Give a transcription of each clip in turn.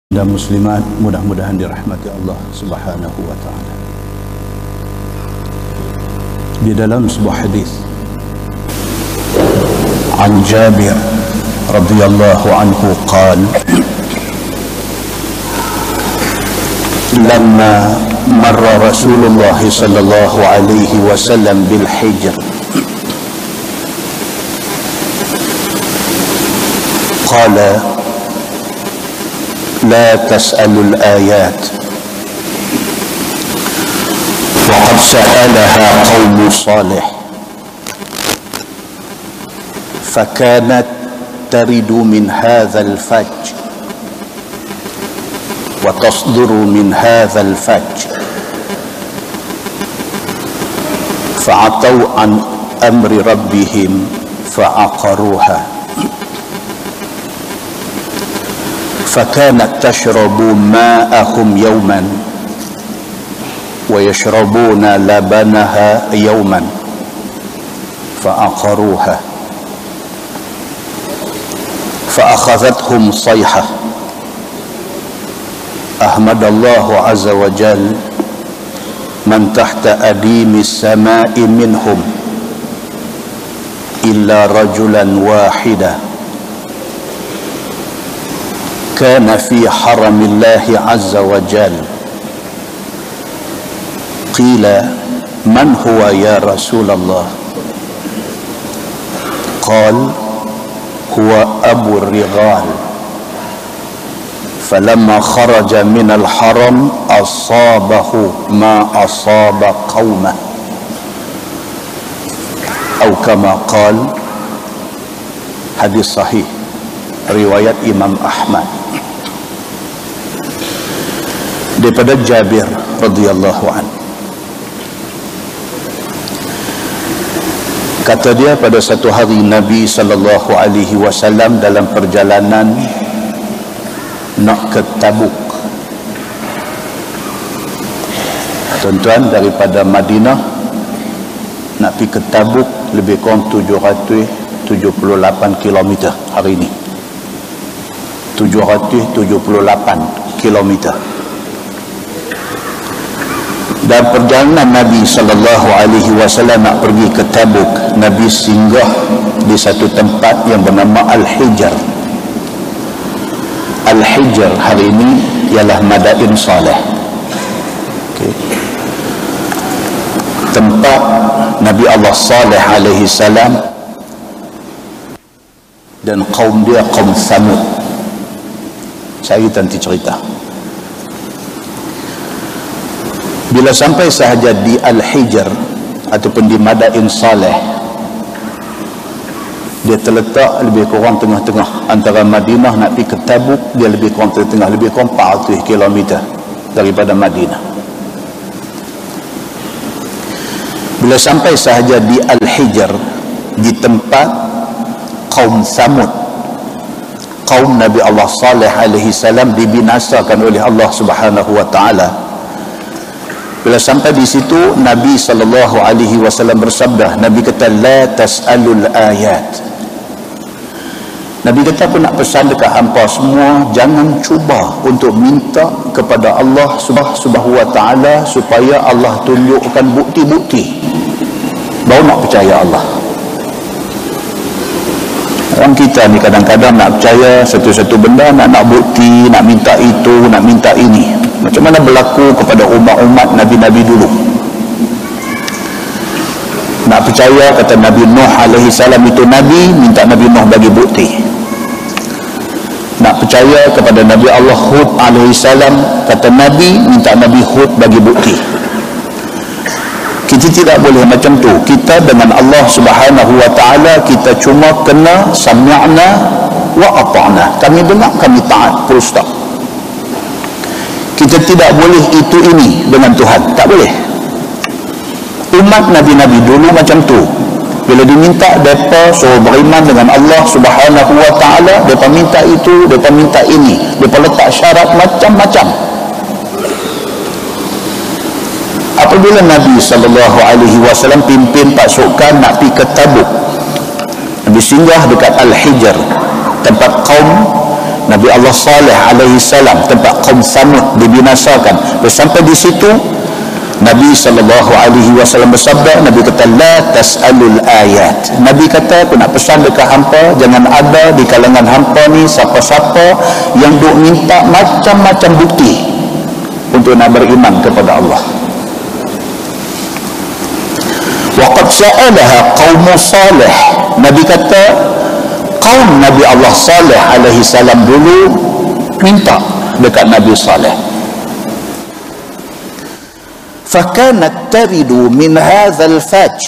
dan muslimat mudah-mudahan dirahmati Allah Subhanahu wa taala. Di dalam sebuah hadis an Jabir radhiyallahu anhu qala lamma marra Rasulullah sallallahu alaihi wasallam bil hijr qala لا تسألوا الآيات وقد سألها قوم صالح فكانت ترد من هذا الفج وتصدر من هذا الفج فعتوا عن أمر ربهم فعقروها فكانت تشرب ماءهم يوما ويشربون لبنها يوما فعقروها فأخذتهم صيحة أحمد الله عز وجل من تحت أديم السماء منهم إلا رجلا واحدا كان في حرم الله عز وجل قيل من هو يا رسول الله قال هو أبو الرغال فلما خرج من الحرم أصابه ما أصاب قومه أو كما قال. Hadis sahih riwayat Imam Ahmad daripada Jabir radhiyallahu anhu. Kata dia, pada satu hari Nabi sallallahu alaihi wasallam dalam perjalanan nak ke Tabuk. Tuan-tuan, daripada Madinah nak pergi ke Tabuk lebih kurang 778 km hari ini. 778 km. Dan perjalanan Nabi sallallahu alaihi wasallam nak pergi ke Tabuk, Nabi singgah di satu tempat yang bernama Al-Hijr. Al-Hijr hari ini ialah Madain Saleh. Okay. Tempat Nabi Allah Saleh alaihi salam dan kaum dia kaum Thamud. Saya nanti cerita. Bila sampai sahaja di Al-Hijr ataupun di Madain Saleh, dia terletak lebih kurang tengah-tengah antara Madinah nak pergi ke Tabuk. Dia lebih kurang tengah, lebih kurang 400 km daripada Madinah. Bila sampai sahaja di Al-Hijr, di tempat kaum Thamud, kaum Nabi Allah Saleh alaihi salam dibinasakan oleh Allah Subhanahu wa taala. Bila sampai di situ, Nabi sallallahu alaihi wasallam bersabda, Nabi kata la tas'alul ayat. Nabi kata, aku nak pesan dekat hampa semua, jangan cuba untuk minta kepada Allah Subhanahu wa taala supaya Allah tunjukkan bukti-bukti baru nak percaya Allah. Orang kita ni kadang-kadang nak percaya satu-satu benda, nak bukti, nak minta itu, nak minta ini. Macam mana berlaku kepada umat-umat Nabi-Nabi dulu. Nak percaya kata Nabi Nuh alaihi salam itu Nabi, minta Nabi Nuh bagi bukti. Nak percaya kepada Nabi Allah Hud alaihi salam, kata Nabi, minta Nabi Hud bagi bukti. Kita tidak boleh macam tu. Kita dengan Allah Subhanahu wa taala, kita cuma kena sami'na wa ata'na. Kami dengar, kami taat, full stop. Kita tidak boleh itu ini dengan Tuhan, tak boleh. Umat Nabi-Nabi dulu macam tu. Bila diminta, mereka suruh beriman dengan Allah Subhanahu wa taala, mereka minta itu, mereka minta ini, mereka letak syarat macam-macam. Apabila Nabi sallallahu alaihi wasallam pimpin pasukan nak pergi ke Tabuk, Nabi singgah dekat Al-Hijr, tempat kaum Nabi Allah Saleh alaihi salam, tempat kaum Samud dibinasakan. Sampai di situ Nabi sallallahu alaihi wasallam bersabda, Nabi kata la tasalul ayat. Nabi kata, aku nak pesan dekat hampa, jangan ada di kalangan hampa ni siapa-siapa yang duk minta macam-macam bukti untuk nak beriman kepada Allah. Waqad sa'alaha qaum Salih. Nabi kata kaum Nabi Allah Saleh alaihi salam dulu minta dekat Nabi Saleh. فكانت ترد من هذا الفج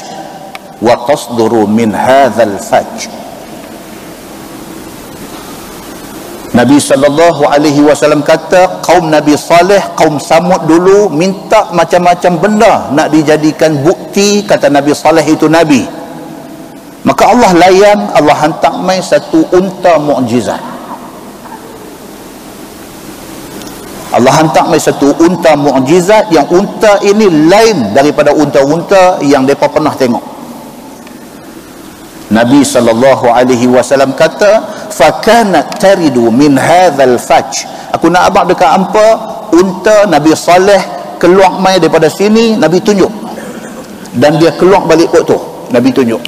وتصدر من هذا الفج. Nabi sallallahu alaihi wasallam kata kaum Nabi Saleh, kaum Samud dulu minta macam-macam benda nak dijadikan bukti kata Nabi Saleh itu nabi. Maka Allah layan, Allah hantar mai satu unta mukjizat. Allah hantar mai satu unta mukjizat, yang unta ini lain daripada unta-unta yang mereka pernah tengok. Nabi sallallahu alaihi wasallam kata, "Fakanat taridu min hadzal faj." Aku nak abang dekat hampa, unta Nabi Saleh keluar mai daripada sini, Nabi tunjuk. Dan dia keluar balik kot tu, Nabi tunjuk.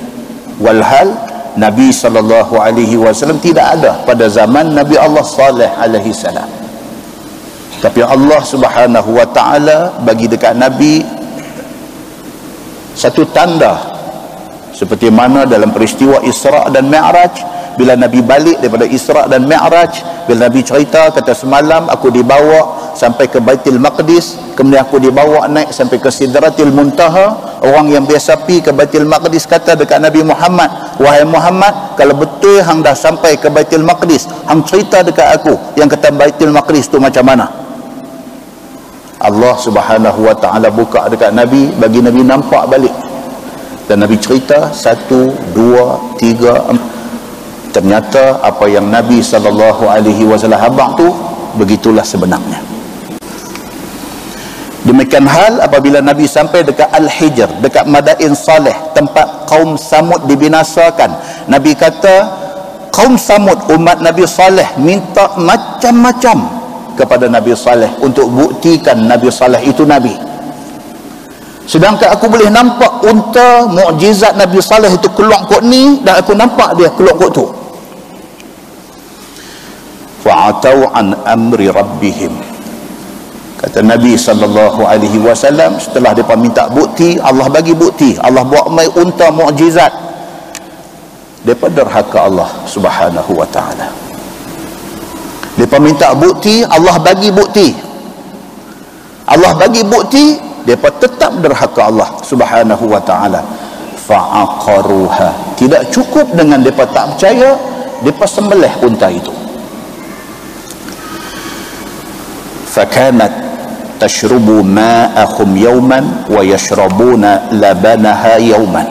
Walhal Nabi sallallahu alaihi wasallam tidak ada pada zaman Nabi Allah Saleh alaihi salam. Tapi Allah subhanahu wa ta'ala bagi dekat Nabi satu tanda, seperti mana dalam peristiwa Isra' dan Mi'raj. Bila Nabi balik daripada Isra' dan Mi'raj, bila Nabi cerita, kata semalam aku dibawa sampai ke Baitul Maqdis, kemudian aku dibawa naik sampai ke Sidratil Muntaha. Orang yang biasa pi ke Baitul Maqdis kata dekat Nabi Muhammad, wahai Muhammad, kalau betul hang dah sampai ke Baitul Maqdis, hang cerita dekat aku yang kata Baitul Maqdis tu macam mana. Allah subhanahu wa ta'ala buka dekat Nabi, bagi Nabi nampak balik. Dan Nabi cerita 1, 2, 3, 4. Ternyata apa yang Nabi sallallahu alaihi wasallam habaq tu begitulah sebenarnya. Demikian hal apabila Nabi sampai dekat Al-Hijr, dekat Madain Saleh, tempat kaum Samud dibinasakan. Nabi kata kaum Samud, umat Nabi Saleh, minta macam-macam kepada Nabi Saleh untuk buktikan Nabi Saleh itu Nabi. Sedangkan aku boleh nampak unta mukjizat Nabi Saleh itu keluar kot ni, dan aku nampak dia keluar kot tu. Fa'atau an amri rabbihim. Kata Nabi sallallahu alaihi wasallam, setelah depa minta bukti, Allah bagi bukti, Allah buat mai unta mukjizat. Depa derhaka Allah subhanahu wa ta'ala. Mereka minta bukti, Allah bagi bukti. Allah bagi bukti, mereka tetap derhaka Allah subhanahu wa ta'ala. Fa'aqaruha. Tidak cukup dengan mereka tak percaya, mereka sembelih unta itu. Fakanat tashrubu ma'ahum yawman wa yashrabuna labanaha yawman.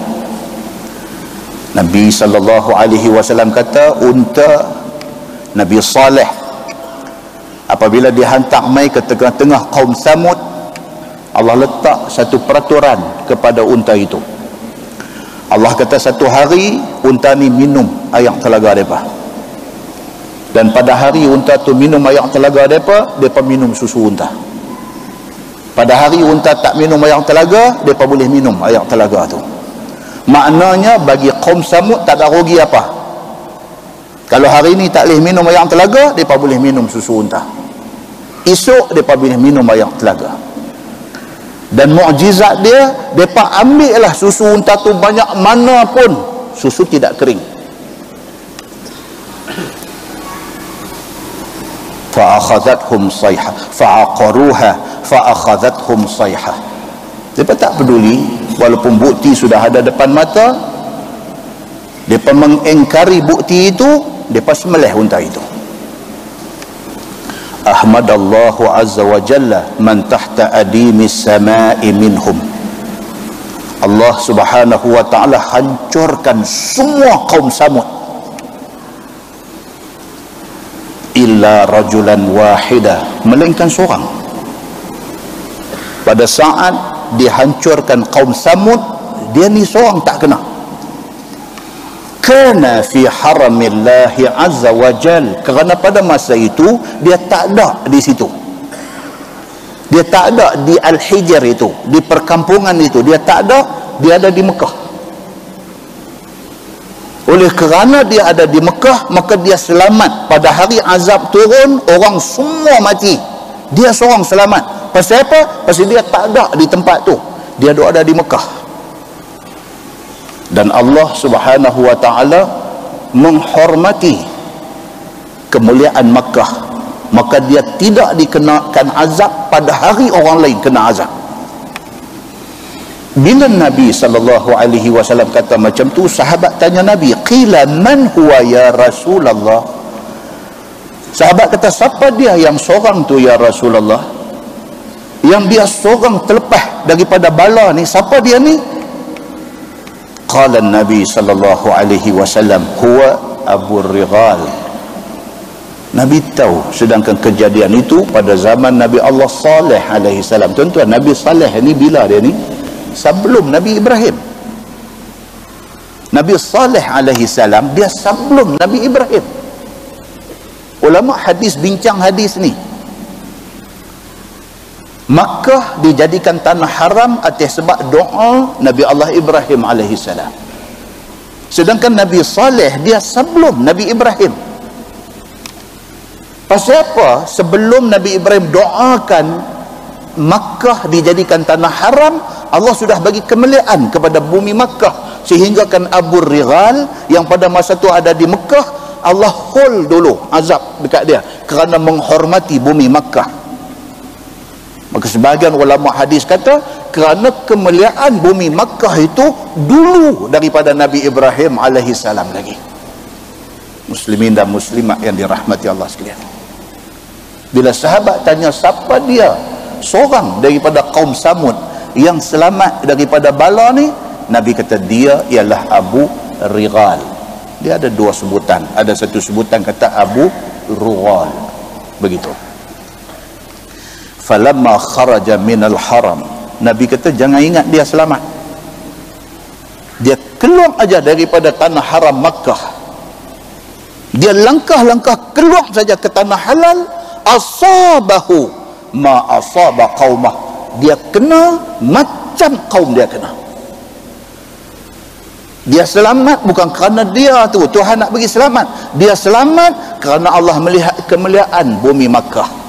Nabi sallallahu alaihi wasallam kata, unta Nabi Saleh apabila dihantar mai ke tengah-tengah kaum Samud, Allah letak satu peraturan kepada unta itu. Allah kata satu hari unta ni minum air telaga mereka, dan pada hari unta tu minum air telaga mereka minum susu unta. Pada hari unta tak minum air telaga, mereka boleh minum air telaga tu. Maknanya bagi kaum Samud tak ada rugi apa. Kalau hari ni tak boleh minum air telaga, mereka boleh minum susu unta. Esok mereka boleh minum air telaga. Dan mukjizat dia, mereka ambil lah susu unta tu banyak mana pun, susu tidak kering. Fa'akhadhathum sayha fa'aqaruha fa'akhadhathum sayha. Mereka tak peduli, walaupun bukti sudah ada depan mata, mereka mengingkari bukti itu, mereka sembelih unta itu. Ahmadallahu azza wa jalla man tahta adimis samai minhum. Allah subhanahu wa ta'ala hancurkan semua kaum Samud illa rajulan wahida, melainkan seorang. Pada saat dihancurkan kaum Samud, dia ni seorang tak kena. kana fi haramillahi azza wa jal, kerana pada masa itu dia tak ada di situ, dia tak ada di Al-Hijr itu, di perkampungan itu dia tak ada, dia ada di Mekah. Oleh kerana dia ada di Mekah, maka dia selamat. Pada hari azab turun, orang semua mati, dia seorang selamat. Pasal apa? Pasal dia tak ada di tempat tu, dia ada di Mekah. Dan Allah Subhanahu wa ta'ala menghormati kemuliaan Makkah, maka dia tidak dikenakan azab pada hari orang lain kena azab. Bila Nabi SAW kata macam tu, sahabat tanya Nabi, qila man huwa ya Rasulullah? Sahabat kata, siapa dia yang seorang tu ya Rasulullah, yang dia seorang terlepas daripada bala ni, siapa dia ni? Qala Nabi SAW, huwa Abu Righal. Nabi tahu, sedangkan kejadian itu pada zaman Nabi Allah Saleh alaihi salam. Tuan-tuan, Nabi Saleh ni bila dia ni? Sebelum Nabi Ibrahim. Nabi Saleh alaihi salam dia sebelum Nabi Ibrahim. Ulama hadis bincang hadis ni. Makkah dijadikan tanah haram atas sebab doa Nabi Allah Ibrahim alaihi salam. Sedangkan Nabi Saleh dia sebelum Nabi Ibrahim. Pasal apa? Sebelum Nabi Ibrahim doakan Makkah dijadikan tanah haram, Allah sudah bagi kemuliaan kepada bumi Makkah, sehingga kan Abu Righal yang pada masa tu ada di Mekah, Allah hold dulu azab dekat dia kerana menghormati bumi Makkah. Maka sebahagian ulama hadis kata kerana kemuliaan bumi Makkah itu dulu daripada Nabi Ibrahim alaihi salam lagi. Muslimin dan muslimat yang dirahmati Allah sekalian, bila sahabat tanya siapa dia seorang daripada kaum Samud yang selamat daripada bala ni, Nabi kata dia ialah Abu Righal. Dia ada dua sebutan, ada satu sebutan kata Abu Righal, begitu. Falamma kharaja minal haram, Nabi kata jangan ingat dia selamat, dia keluar aja daripada tanah haram Makkah, dia langkah-langkah keluar saja ke tanah halal, asabahu ma asaba qaumah, dia kena macam kaum dia kena. Dia selamat bukan kerana dia tu Tuhan nak bagi selamat, dia selamat kerana Allah melihat kemuliaan bumi Makkah.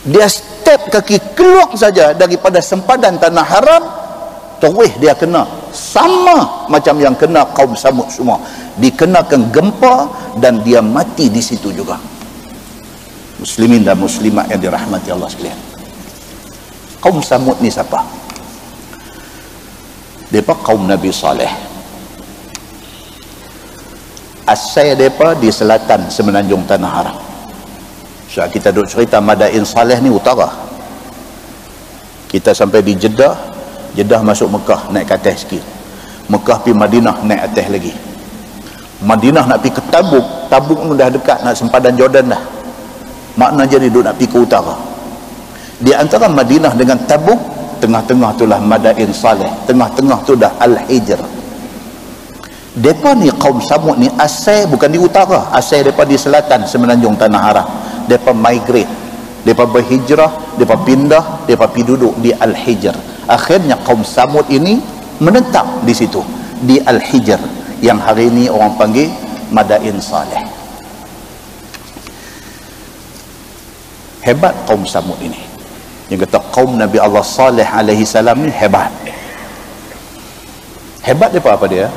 Dia step kaki keluar saja daripada sempadan tanah haram, terus dia kena sama macam yang kena kaum Samud semua, dikenakan gempa dan dia mati di situ juga. Muslimin dan muslimat yang dirahmati Allah sekalian, kaum Samud ni siapa? Mereka kaum Nabi Saleh. Asal mereka di selatan semenanjung tanah haram. So, kita duduk cerita Madain Saleh ni utara. Kita sampai di Jeddah, Jeddah masuk Mekah, naik ke atas sikit. Mekah pergi Madinah, naik atas lagi. Madinah nak pergi ke Tabuk, Tabuk ni dah dekat nak sempadan Jordan dah. Makna jadi duduk nak pergi ke utara. Di antara Madinah dengan Tabuk, tengah-tengah itulah Madain Saleh, tengah-tengah tu dah Al-Hijr. Mereka ni kaum Samud ni asal bukan di utara, asal mereka di selatan semenanjung tanah haram. Mereka migrate, mereka berhijrah, mereka pindah, mereka pergi duduk di Al-Hijr. Akhirnya kaum Samud ini menetap di situ, di Al-Hijr, yang hari ini orang panggil Madain Saleh. Hebat kaum Samud ini. Yang kata kaum Nabi Allah Saleh alaihi salam ni hebat. Hebat mereka apa dia?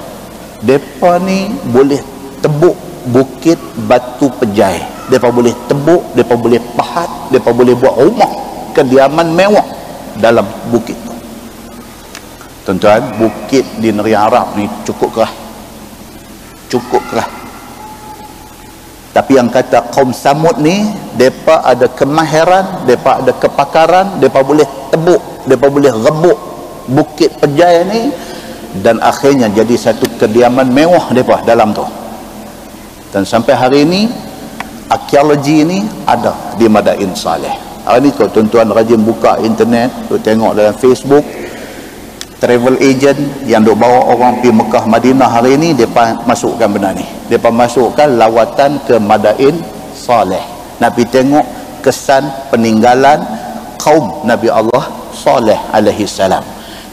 Mereka ni boleh tebuk bukit batu pejai. Mereka boleh tebuk, mereka boleh pahat, mereka boleh buat rumah kediaman mewah dalam bukit tu. Tuan-tuan, bukit di negeri Arab ni cukup kerah. Cukup kerah. Tapi yang kata kaum Samud ni, mereka ada kemahiran, mereka ada kepakaran, mereka boleh tebuk, mereka boleh rebuk bukit pejai ni, dan akhirnya jadi satu kediaman mewah mereka dalam tu. Dan sampai hari ini arkeologi ini ada di Madain Saleh. Hari ni kalau tuan-tuan rajin buka internet, tu tengok dalam Facebook, travel agent yang duk bawa orang pergi Mekah Madinah hari ni, depa masukkan benda ni. Depa masukkan lawatan ke Madain Saleh. Nak pergi tengok kesan peninggalan kaum Nabi Allah Saleh alaihi salam.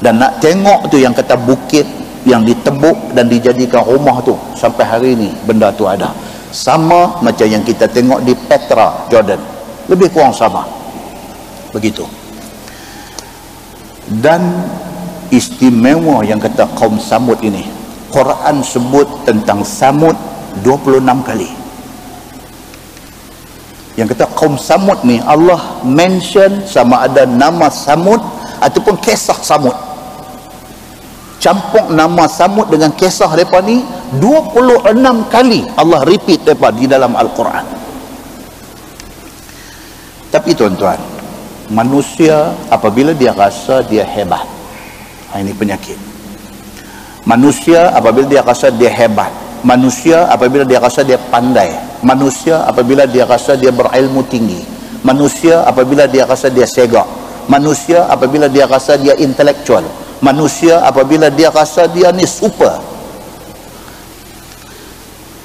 Dan nak tengok tu yang kata bukit yang ditebuk dan dijadikan rumah tu, sampai hari ni benda tu ada. Sama macam yang kita tengok di Petra, Jordan. Lebih kurang sama. Begitu. Dan istimewa yang kata kaum Samud ini, Quran sebut tentang Samud 26 kali. Yang kata kaum Samud ni, Allah mention sama ada nama Samud ataupun kisah Samud. Campur nama Samud dengan kisah mereka ni 26 kali Allah repeat mereka di dalam Al-Quran. Tapi tuan-tuan, manusia apabila dia rasa dia hebat, ini penyakit. Manusia apabila dia rasa dia hebat, manusia apabila dia rasa dia pandai, manusia apabila dia rasa dia berilmu tinggi, manusia apabila dia rasa dia segak, manusia apabila dia rasa dia intelektual, manusia apabila dia rasa dia ni super,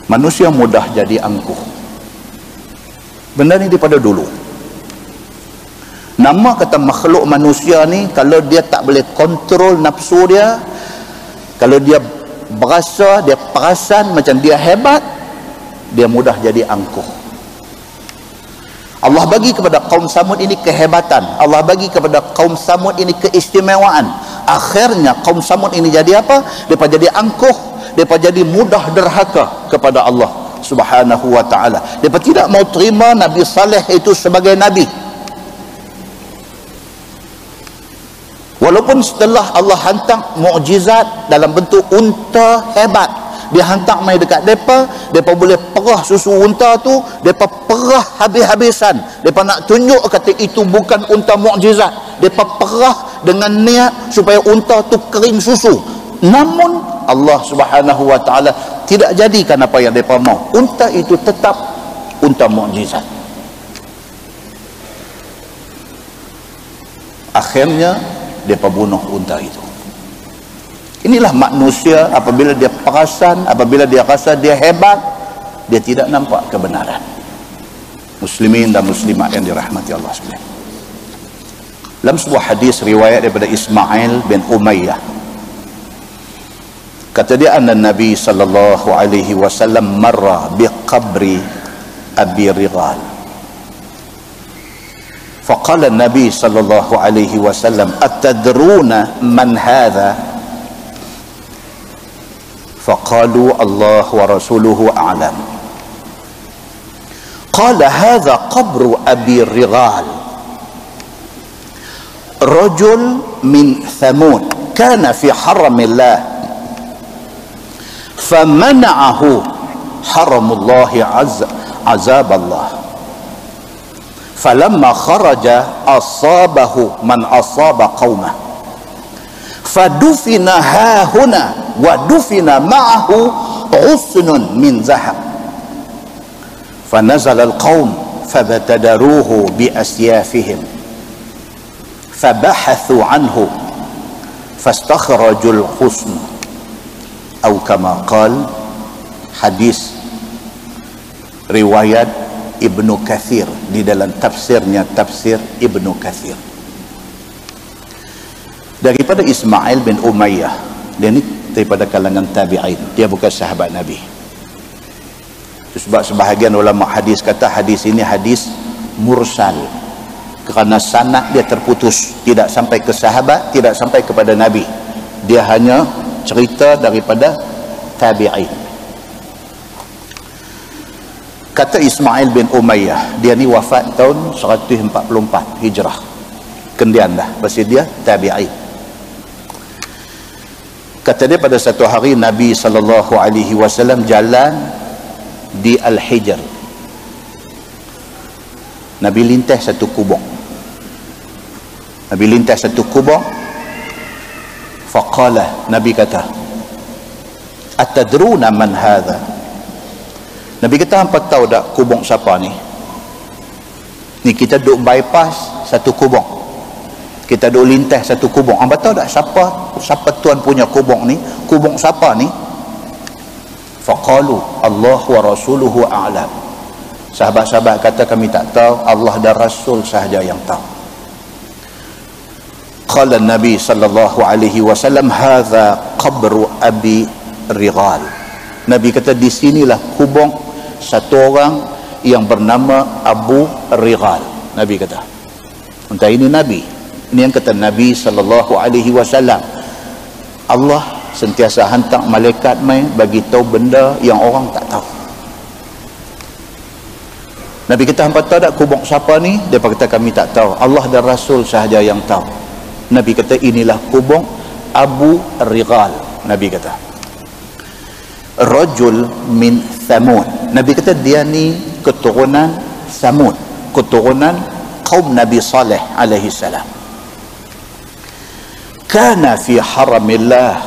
manusia mudah jadi angkuh. Benda ni daripada dulu. Nama kata makhluk manusia ni, kalau dia tak boleh kontrol nafsu dia, kalau dia berasa, dia perasan macam dia hebat, dia mudah jadi angkuh. Allah bagi kepada kaum Samud ini kehebatan, Allah bagi kepada kaum Samud ini keistimewaan. Akhirnya kaum Samud ini jadi apa? Mereka jadi angkuh, mereka jadi mudah derhaka kepada Allah Subhanahu wa ta'ala. Mereka tidak mau terima Nabi Saleh itu sebagai Nabi. Walaupun setelah Allah hantar mukjizat dalam bentuk unta hebat, dia hantar mai dekat mereka, mereka boleh perah susu unta tu, mereka perah habis-habisan. Mereka nak tunjuk kata itu bukan unta mukjizat, mereka perah dengan niat supaya unta tu kering susu. Namun Allah Subhanahu wa ta'ala tidak jadikan apa yang mereka mau. Unta itu tetap unta mukjizat. Akhirnya mereka bunuh unta itu. Inilah manusia apabila dia perasan, apabila dia rasa dia hebat, dia tidak nampak kebenaran. Muslimin dan muslimat yang dirahmati Allah sekalian. Dalam sebuah hadis riwayat daripada Ismail bin Umayyah, kata dia, anna Nabi sallallahu alaihi wasallam marra bi qabri Abi Righal. فقال النبي صلى الله عليه وسلم أتدرون من هذا؟ فقالوا الله ورسوله أعلم. قال هذا قبر أبي الرغال رجل من ثمود كان في حرم الله فمنعه حرم الله عذاب الله فلما خرج أصابه من أصاب قومه فدفن ها هنا ودفن معه غصن من ذهب فنزل القوم فابتدروه بأسيافهم فبحثوا عنه فاستخرجوا الغصن أو كما قال. Hadis riwayat Ibnu Katsir di dalam tafsirnya, tafsir Ibnu Katsir, daripada Ismail bin Umayyah. Dia ni daripada kalangan tabi'in, dia bukan sahabat Nabi. Itu sebab sebahagian ulama hadis kata hadis ini hadis mursal, kerana sanad dia terputus, tidak sampai ke sahabat, tidak sampai kepada Nabi. Dia hanya cerita daripada tabi'in. Kata Ismail bin Umayyah, dia ni wafat tahun 144 Hijrah. Kendian dah, pasti dia tabi'in. Kata dia, pada satu hari Nabi SAW jalan di Al-Hijr. Nabi lintas satu kubur. Nabi lintas satu kubur. Faqala, Nabi kata, atadruna man hadha? Nabi kata, hampa tahu tak kubur siapa ni? Ni kita duk bypass satu kubur. Kita duk lintas satu kubung. Orang tahu tak siapa tuan punya kubung ni? Kubung siapa ni? Faqalu Allah wa rasuluhu a'lam. Sahabat-sahabat kata kami tak tahu, Allah dan Rasul sahaja yang tahu. Qala Nabi sallallahu alaihi wasallam hadza qabru Abi Righal. Nabi kata di sinilah kubung satu orang yang bernama Abu Righal. Nabi kata. Entah ini Nabi. Ini yang kata Nabi sallallahu alaihi wasallam. Allah sentiasa hantar malaikat mai bagi tahu benda yang orang tak tahu. Nabi kata hangpa tahu tak kubung siapa ni? Dia kata kami tak tahu. Allah dan Rasul sahaja yang tahu. Nabi kata inilah kubung Abu Righal. Nabi kata rajul min Thamud. Nabi kata dia ni keturunan Thamud, keturunan kaum Nabi Saleh alaihi salam. Kana fi haramillah.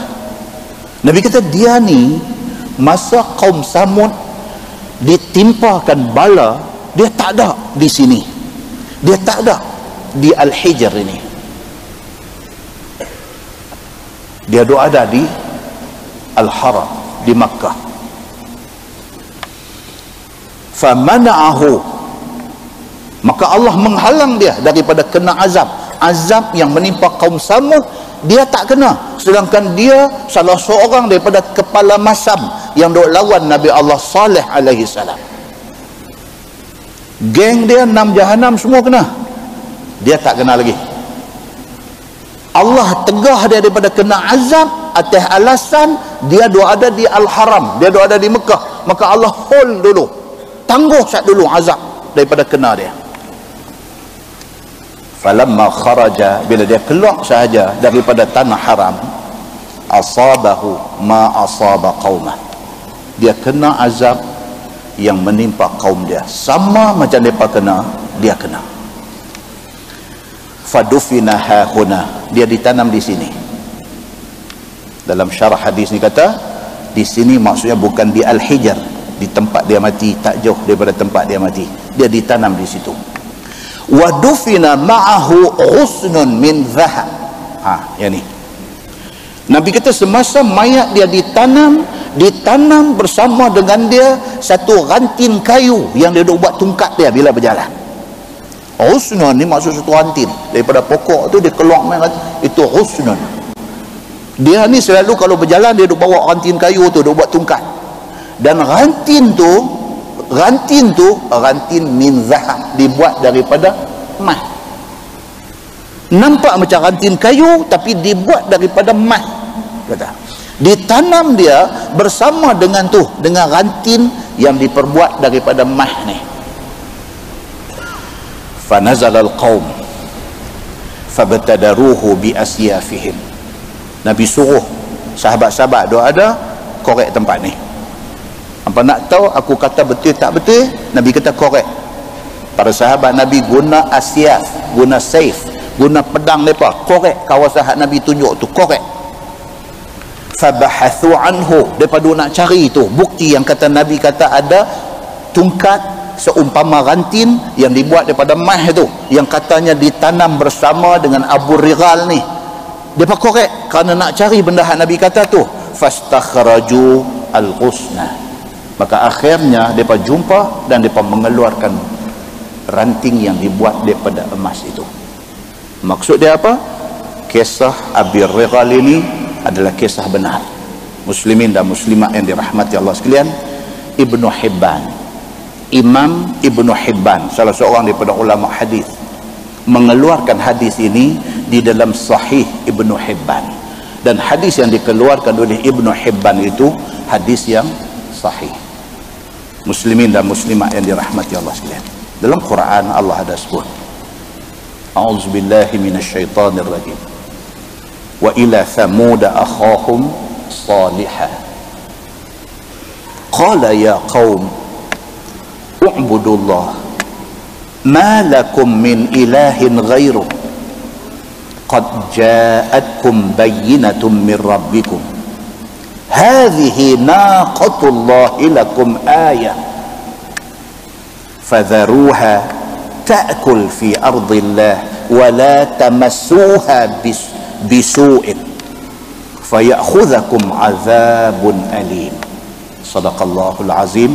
Nabi kata dia ni masa kaum Samud ditimpakan bala, dia tak ada di sini, dia tak ada di Al-Hijr ini, dia ada di Al-Haram di Makkah. Famana'ahu, maka Allah menghalang dia daripada kena azab yang menimpa kaum Samud. Dia tak kena, sedangkan dia salah seorang daripada kepala masam yang duk lawan Nabi Allah Saleh alaihi salam. Geng dia 6 jahanam semua kena, dia tak kena lagi. Allah tegah dia daripada kena azab atas alasan dia ada di Al-Haram, dia ada di Mekah. Maka Allah hold dulu, tangguh sat dulu azab daripada kena dia. Falamma kharaja, bila dia keluar sahaja daripada tanah haram, asabahu ma asaba qaumah, dia kena azab yang menimpa kaum dia, sama macam mereka kena, dia kena. Fadufina hahuna, dia ditanam di sini. Dalam syarah hadis ni kata di sini maksudnya bukan di Al-Hijr, di tempat dia mati, tak jauh daripada tempat dia mati, dia ditanam di situ. Wa dufina ma'ahu ghusnun min dhahab. Yang ni Nabi kata semasa mayat dia ditanam bersama dengan dia satu rantin kayu yang dia duk buat tungkat dia bila berjalan. Ghusnun ni maksud satu rantin daripada pokok tu dia keluar main, itu ghusnun. Dia ni selalu kalau berjalan dia duk bawa rantin kayu tu, duk buat tungkat. Dan rantin min zahab, dibuat daripada emas. Nampak macam rantin kayu tapi dibuat daripada emas. Kata ditanam dia bersama dengan rantin yang diperbuat daripada emas ni. Fanazal al-qaum fabtadaruhu bi asyafihim. Nabi suruh sahabat-sahabat ada korek tempat ni. Apa nak tahu aku kata betul tak betul? Nabi kata korek. Para sahabat Nabi guna asyaf, guna saif, guna pedang mereka, korek kawasan Nabi tunjuk tu, korek. Fabahathu anhu, mereka nak cari tu bukti yang kata Nabi kata ada tungkat seumpama rantin yang dibuat daripada emas tu, yang katanya ditanam bersama dengan Abu Righal ni. Mereka korek kerana nak cari benda yang Nabi kata tu. Fastakhraju al-ghusna, maka akhirnya mereka jumpa dan mereka mengeluarkan ranting yang dibuat daripada emas itu. Maksud dia apa? Kisah Abi Righal ini adalah kisah benar. Muslimin dan muslimat yang dirahmati Allah sekalian, Ibnu Hibban, Imam Ibnu Hibban, salah seorang daripada ulama hadis, mengeluarkan hadis ini di dalam Sahih Ibnu Hibban. Dan hadis yang dikeluarkan oleh Ibnu Hibban itu hadis yang sahih. Muslimin dan muslimat yang dirahmati Allah sekalian, dalam Quran Allah ada sebut, a'udzubillahi minasyaitonir rajim, wa ila thamud akhahum salihah qala ya qaum u'budullah ma lakum min ilahin ghairuh qad ja'atkum bayyinatun min rabbikum hadhihi naqatullahi lakum ayah fadharuha ta'kul fi ardillah wala tamassuha bisu'in fayakhudhakum azabun alim. Sadaqallahul azim.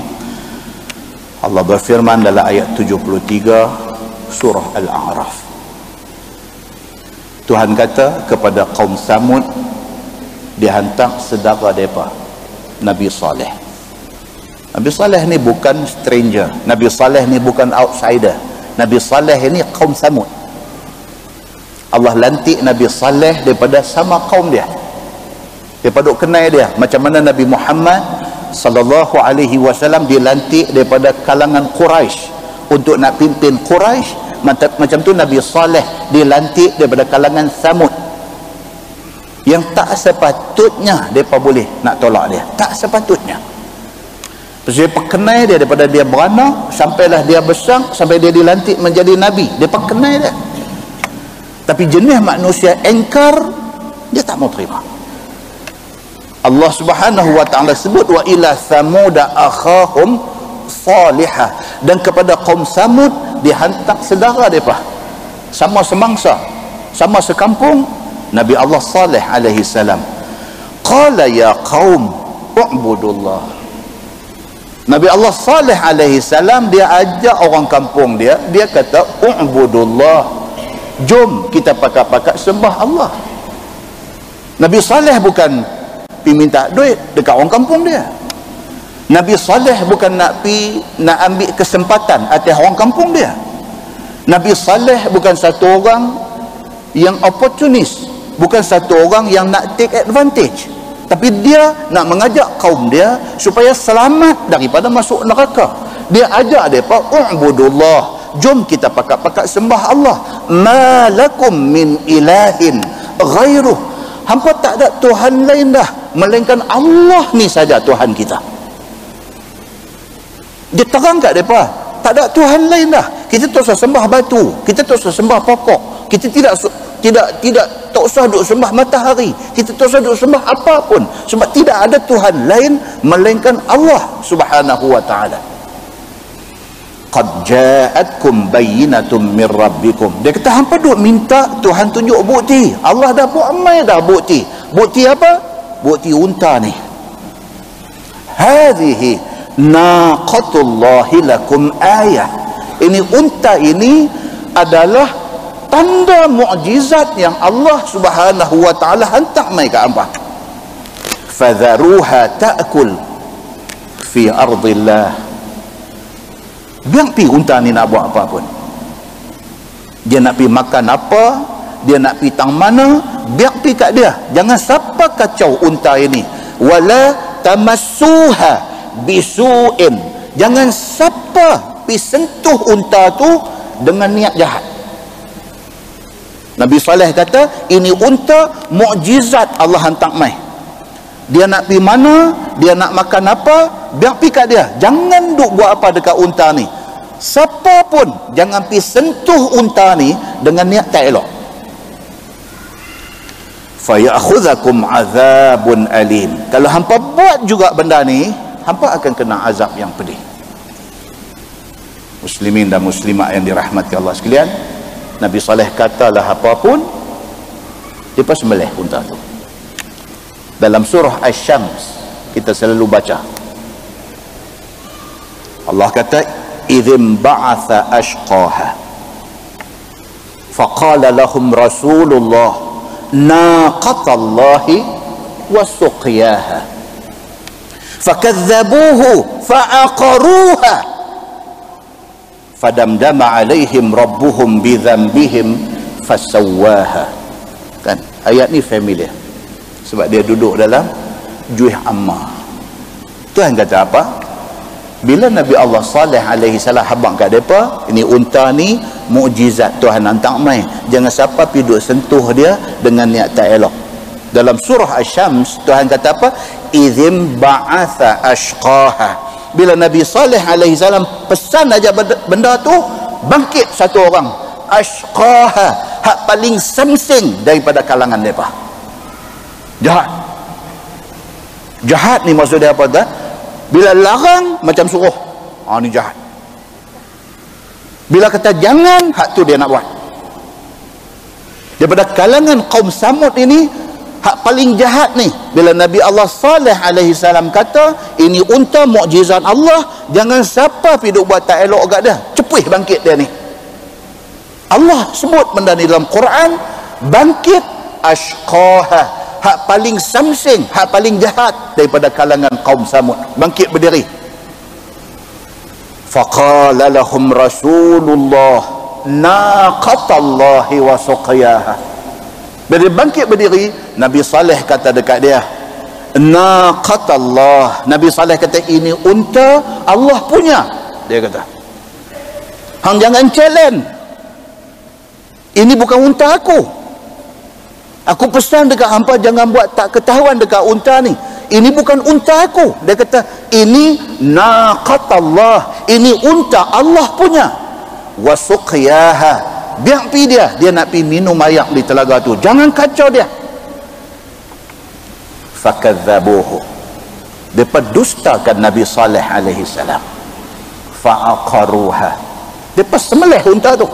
Allah berfirman dalam ayat 73 surah Al-A'raf. Tuhan kata kepada kaum Samud, dihantar saudara mereka Nabi Saleh. Nabi Saleh ni bukan stranger, Nabi Saleh ni bukan outsider. Nabi Saleh ni kaum Samud. Allah lantik Nabi Saleh daripada sama kaum dia, daripada kenal dia. Macam mana Nabi Muhammad sallallahu alaihi wasallam dilantik daripada kalangan Quraisy untuk nak pimpin Quraisy, macam tu Nabi Saleh dilantik daripada kalangan Samud, yang tak sepatutnya mereka boleh nak tolak dia, tak sepatutnya. Dia perkenal dia daripada dia beranak sampailah dia besar, sampai dia dilantik menjadi Nabi, dia perkenal dia. Tapi jenis manusia engkar, dia tak mau terima. Allah Subhanahu wa taala sebut wa ila samuda akhahum salihah, dan kepada kaum Samud dihantar saudara mereka, sama semangsa, sama sekampung, Nabi Allah Saleh alaihi salam. Qala ya qaum u'budullah. Nabi Allah Saleh alaihi salam dia ajak orang kampung dia kata u'budullah, jom kita pakat-pakat sembah Allah. Nabi Saleh bukan pergi minta duit dekat orang kampung dia. Nabi Saleh bukan nak ambil kesempatan atas orang kampung dia. Nabi Saleh bukan satu orang yang opportunis, bukan satu orang yang nak take advantage, tapi dia nak mengajak kaum dia supaya selamat daripada masuk neraka. Dia ajak mereka u'budullah, jom kita pakat-pakat sembah Allah. Ma lakum min ilahin ghairuh, hampa tak ada Tuhan lain dah melainkan Allah ni saja Tuhan kita. Dia terang kat mereka, tak ada Tuhan lain dah. Kita tak usah sembah batu, kita tak usah sembah pokok, kita tidak tak usah duk sembah matahari, kita tak usah duk sembah apapun, sebab tidak ada Tuhan lain melainkan Allah Subhanahu wa taala. Qad ja'atkum bayyinatun min rabbikum. Dia kata hampa duk minta Tuhan tunjuk bukti. Allah dah buat amai dah bukti. Bukti apa? Bukti unta ni. Hadhihi naqatullahi lakum ayah. Ini unta ini adalah tanda mukjizat yang Allah Subhanahu wa taala hantar mai ke hampa. Fadharuha ta'kul fi ardillah. Biar pi unta ni nak buat apa pun, dia nak pi makan apa, dia nak pi tang mana, biar pi kat dia. Jangan siapa kacau unta ini. Wala tamassuha bisu'in, jangan siapa pi sentuh unta tu dengan niat jahat. Nabi Saleh kata ini unta mukjizat Allah hantar mai. Dia nak pi mana, dia nak makan apa, biar pi kat dia. Jangan duk buat apa dekat unta ni. Siapa pun jangan pi sentuh unta ni dengan niat tak elok. Fa ya'khudhukum azabun alim. Kalau hampa buat juga benda ni, hampa akan kena azab yang pedih. Muslimin dan muslimat yang dirahmati Allah sekalian, Nabi Saleh katalah apapun, dia pas sembelih unta tu. Dalam surah Asy-Syams kita selalu baca, Allah kata idzim ba'atha ashqaha faqala lahum rasulullah naqatallahi wa suqiyaha fakadzabuhu fa'aqaruha fadamdama alaihim rabbuhum bidzambihim fasawwaha. Kan ayat ni familiar sebab dia duduk dalam Juih Ammar. Tuhan kata apa? Bila Nabi Allah Saleh alaihi salam habaq kat depa, ini unta ni mukjizat Tuhan hantar mai. Jangan siapa pi duk sentuh dia dengan niat tak elok. Dalam surah Asy-Syams Tuhan kata apa? Idzim ba'atha ashqaha. Bila Nabi Saleh alaihi salam pesan aja benda tu, bangkit satu orang ashqaha, hak paling semsing daripada kalangan depa. Jahat ni maksud dia apa dah? Bila larang macam suruh, ni jahat. Bila kata jangan, hak tu dia nak buat. Daripada kalangan kaum Samud ini, hak paling jahat ni, bila Nabi Allah Saleh alaihi salam kata, ini unta mukjizat Allah, jangan siapa pergi duk buat tak elok kat dia, cepuih bangkit dia ni. Allah sebut benda ni dalam Quran, bangkit ashqaha, hak paling samsing, hak paling jahat daripada kalangan kaum Samud, bangkit berdiri. Faqala lahum Rasulullah naqatallahi wa suqiyaha. Bila bangkit berdiri, Nabi Saleh kata dekat dia, naqatallah. Nabi Saleh kata, ini unta Allah punya. Dia kata, hang jangan challenge, ini bukan unta aku. Aku pesan dekat hampa jangan buat tak ketahuan dekat unta ni, ini bukan unta aku. Dia kata, ini naqatallah, ini unta Allah punya. Wa suqiyaha, biar pi dia nak pi minum air di telaga tu, jangan kacau dia. Fakadzabuhu, depa dustakan Nabi Saleh alaihi salam. Fa'aqaruha, depa sembelih unta tu.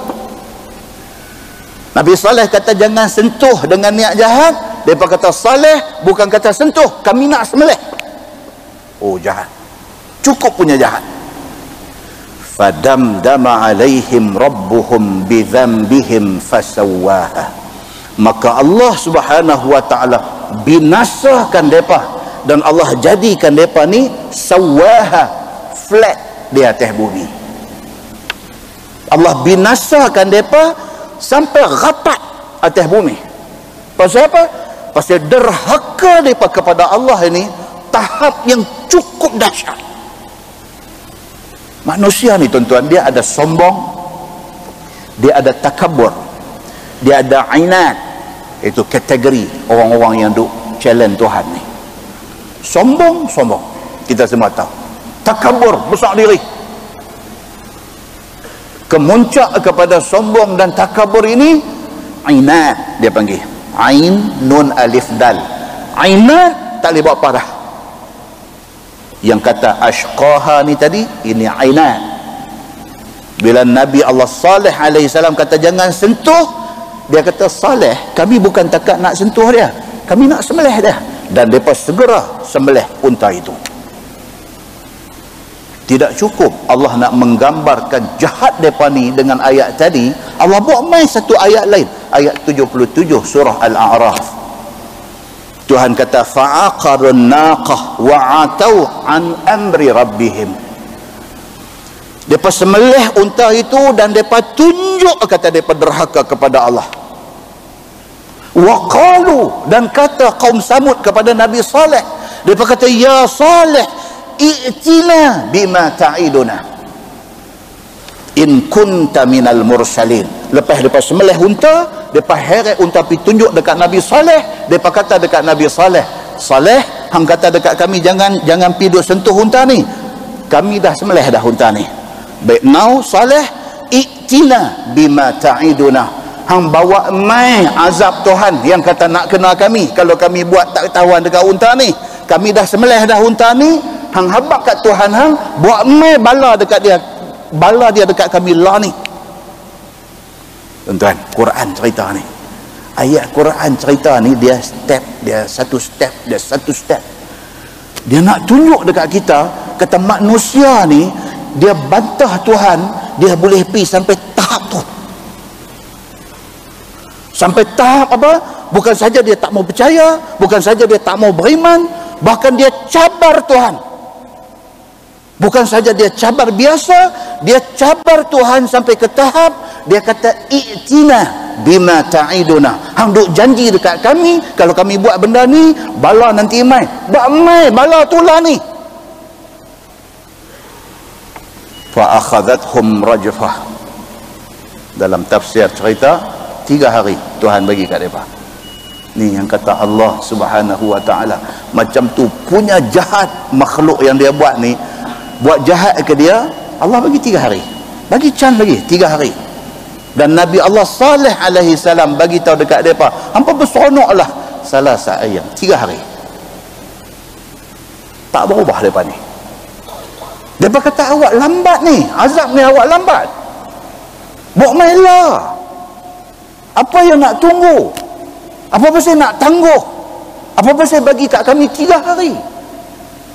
Nabi Saleh kata jangan sentuh dengan niat jahat, depa kata Saleh bukan kata sentuh, kami nak sembelih. Oh, jahat, cukup punya jahat. Fadamdama alaihim rabbuhum bidzambihim fasawwaha, maka Allah Subhanahu wa taala binasakan depa, dan Allah jadikan depa ni sawaha, flat di atas bumi. Allah binasakan depa sampai rapat atas bumi. Pasal apa? Pasal derhaka depa kepada Allah ini tahap yang cukup dahsyat. Manusia ni tuan-tuan, dia ada sombong, dia ada takabur, dia ada inat. Itu kategori orang-orang yang duk challenge Tuhan ni. Sombong, kita semua tahu. Takabur, besar diri. Kemuncak kepada sombong dan takabur ini inat, dia panggil. Ain nun alif dal. Inat tak boleh buat apa dah. Yang kata ashqaha ni tadi, ini ainat. Bila Nabi Allah Saleh alaihi salam kata jangan sentuh, dia kata Saleh, kami bukan takat nak sentuh dia, kami nak sembelih dia. Dan mereka segera sembelih unta itu. Tidak cukup Allah nak menggambarkan jahat mereka ni dengan ayat tadi, Allah buat main satu ayat lain, ayat 77 surah Al-A'raf. Tuhan kata fa'aqarun naqah wa'atau an amri rabbihim. Depa sembelih unta itu dan depa tunjuk, kata depa derhaka kepada Allah. Wa qalu, dan kata kaum Samud kepada Nabi Saleh, depa kata ya Saleh, i'tina bima ta'iduna in kunta minal mursalin. Lepas depa sembelih unta, depa heret unta pi tunjuk dekat Nabi Saleh. Depa kata dekat Nabi Saleh, Saleh, hang kata dekat kami jangan pi duk sentuh unta ni, kami dah sembelih dah unta ni. Baik, now Saleh, i'tina bima ta'iduna, hang bawa mai azab Tuhan yang kata nak kena kami kalau kami buat tak ketahuan dekat unta ni. Kami dah sembelih dah unta ni, hang habaq kat Tuhan hang, buat mai bala dekat dia, bala dia dekat kami lah ni. Tuan-tuan, Quran cerita ni, ayat Quran cerita ni, dia satu step. Dia nak tunjuk dekat kita, kata manusia ni dia bantah Tuhan, dia boleh pergi sampai tahap tu. Sampai tahap apa? Bukan saja dia tak mau percaya, bukan saja dia tak mau beriman, bahkan dia cabar Tuhan. Bukan saja dia cabar biasa, dia cabar Tuhan sampai ke tahap dia kata i'tina bima ta'iduna, hang duk janji dekat kami kalau kami buat benda ni bala nanti mai. Bak mai bala tu lah ni. Fa akhadhathum rajfah. Dalam tafsir cerita 3 hari Tuhan bagi kat mereka. Ni yang kata Allah Subhanahu wa taala, macam tu punya jahat makhluk yang dia buat ni, buat jahat ke dia, Allah bagi 3 hari. Bagi can lagi 3 hari. Dan Nabi Allah Saleh alaihi salam bagi tahu dekat mereka, hampa berseronoklah salasa ayam, 3 hari. Tak berubah mereka ni. Mereka kata awak lambat ni, azab ni awak lambat. Buat mainlah. Apa yang nak tunggu? Apa pasal nak tangguh? Apa pasal bagi kat kami 3 hari?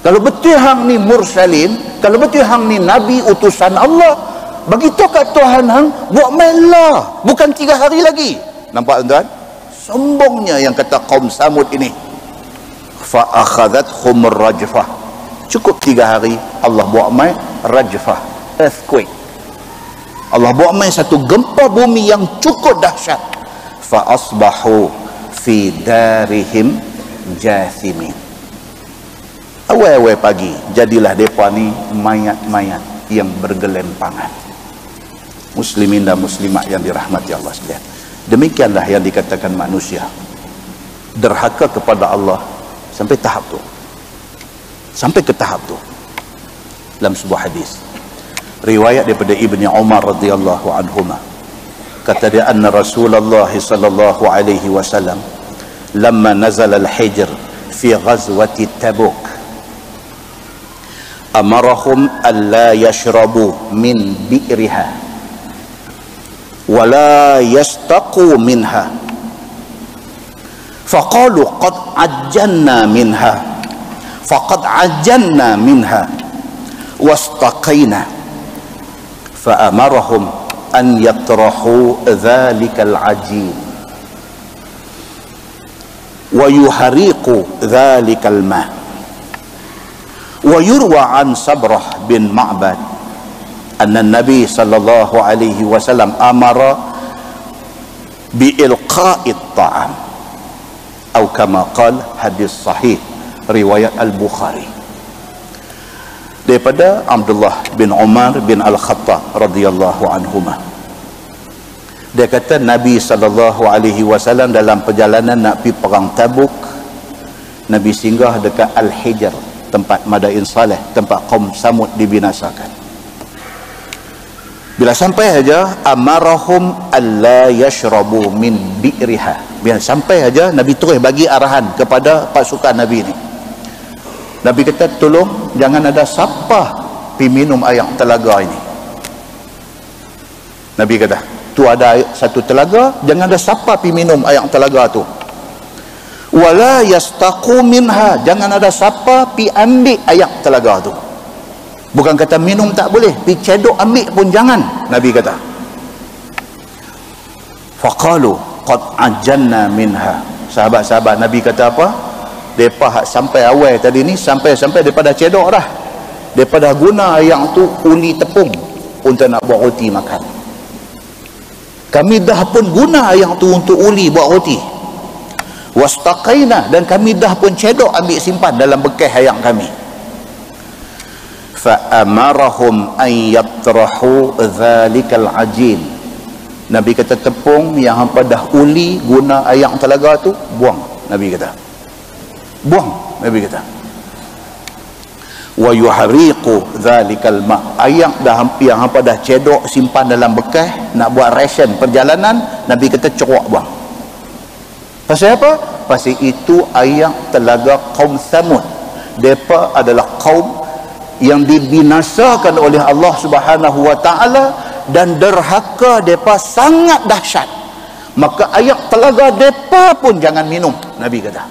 Kalau betul hang ni mursalin, kalau betul hang ni nabi utusan Allah, bagi tu kat Tuhan hang buat melah, bukan 3 hari lagi. Nampak tuan-tuan? Sombongnya yang kata kaum Samud ini. Fa akhadhathum rajfah. Cukup 3 hari Allah buat mai rajfah, earthquake. Allah buat mai satu gempa bumi yang cukup dahsyat. Fa asbahu fi darihim jathimin. Awal-awal pagi jadilah mereka ni mayat-mayat yang bergelempangan. Muslimin dan muslimat yang dirahmati Allah sekalian. Demikianlah yang dikatakan manusia derhaka kepada Allah sampai tahap tu. Sampai ke tahap tu. Dalam sebuah hadis riwayat daripada Ibni Umar radhiyallahu anhuma, kata dia, anna Rasulullah sallallahu alaihi wasallam lamma nazala al-hijr fi ghazwati Tabuk amarahum alla yashrabu min bi'riha wa la yastaqu minha faqalu qad ajjanna minha faqad ajjanna minha wastaqaina fa'amarahum an yatrahu dhalikal ajin wa yuhariqu dhalikal ma'. ويروى عن صبرة بن معبد أن النبي صلى الله عليه وسلم أمر بإلقاء الطعام أو كما قال hadis sahih riwayat Al-Bukhari daripada Abdullah bin Umar bin Al-Khattab radhiyallahu anhuma. Dia kata Nabi sallallahu alaihi wasallam dalam perjalanan nak pergi perang Tabuk, Nabi singgah dekat Al-Hijr, tempat Madain Saleh, tempat kaum Samud dibinasakan. Bila sampai aja amarahum alla yashrabu min bi'riha. Bila sampai aja Nabi terus bagi arahan kepada pasukan Nabi ni. Nabi kata, tolong jangan ada siapa pi minum air telaga ini. Nabi kata, tu ada satu telaga, jangan ada siapa pi minum air telaga tu. Wala yastaqu minha, jangan ada siapa pi ambil air telaga tu. Bukan kata minum tak boleh, pi cedok ambil pun jangan, Nabi kata. Faqalu qad ajanna minha. Sahabat-sahabat Nabi kata apa? Depa hak sampai awal tadi ni sampai daripada cedok dah. Daripada guna yang tu uli tepung untuk nak buat roti makan. Kami dah pun guna yang tu untuk uli buat roti. Wastaqaina, dan kami dah pun cedok ambil simpan dalam bekas ayam kami. Fa amarahum an yatrahu dhalikal ajin. Nabi kata tepung yang hampa dah uli guna ayam telaga tu buang. Nabi kata buang. Nabi kata wa yuhariqu dhalikal ma. Ayam dah yang hampa dah cedok simpan dalam bekas nak buat ration perjalanan, Nabi kata cerok buang. Pasal apa? Pasal itu ayat telaga kaum Samud. Mereka adalah kaum yang dibinasakan oleh Allah Subhanahu wa taala dan derhaka mereka sangat dahsyat. Maka ayat telaga mereka pun jangan minum, Nabi kata.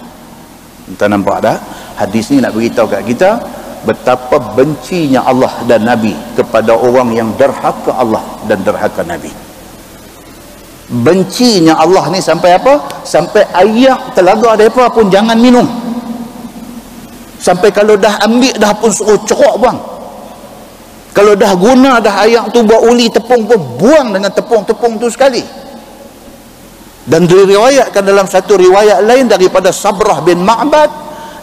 Kita nampak dah? Hadis ni nak beritahu kat kita betapa bencinya Allah dan Nabi kepada orang yang derhaka Allah dan derhaka Nabi. Bencinya Allah ni sampai apa? Sampai air telaga mereka pun jangan minum. Sampai kalau dah ambil dah pun suruh cerok buang. Kalau dah guna dah air tu buat uli tepung pun buang dengan tepung-tepung tu sekali. Dan diriwayatkan dalam satu riwayat lain daripada Sabrah bin Ma'bad,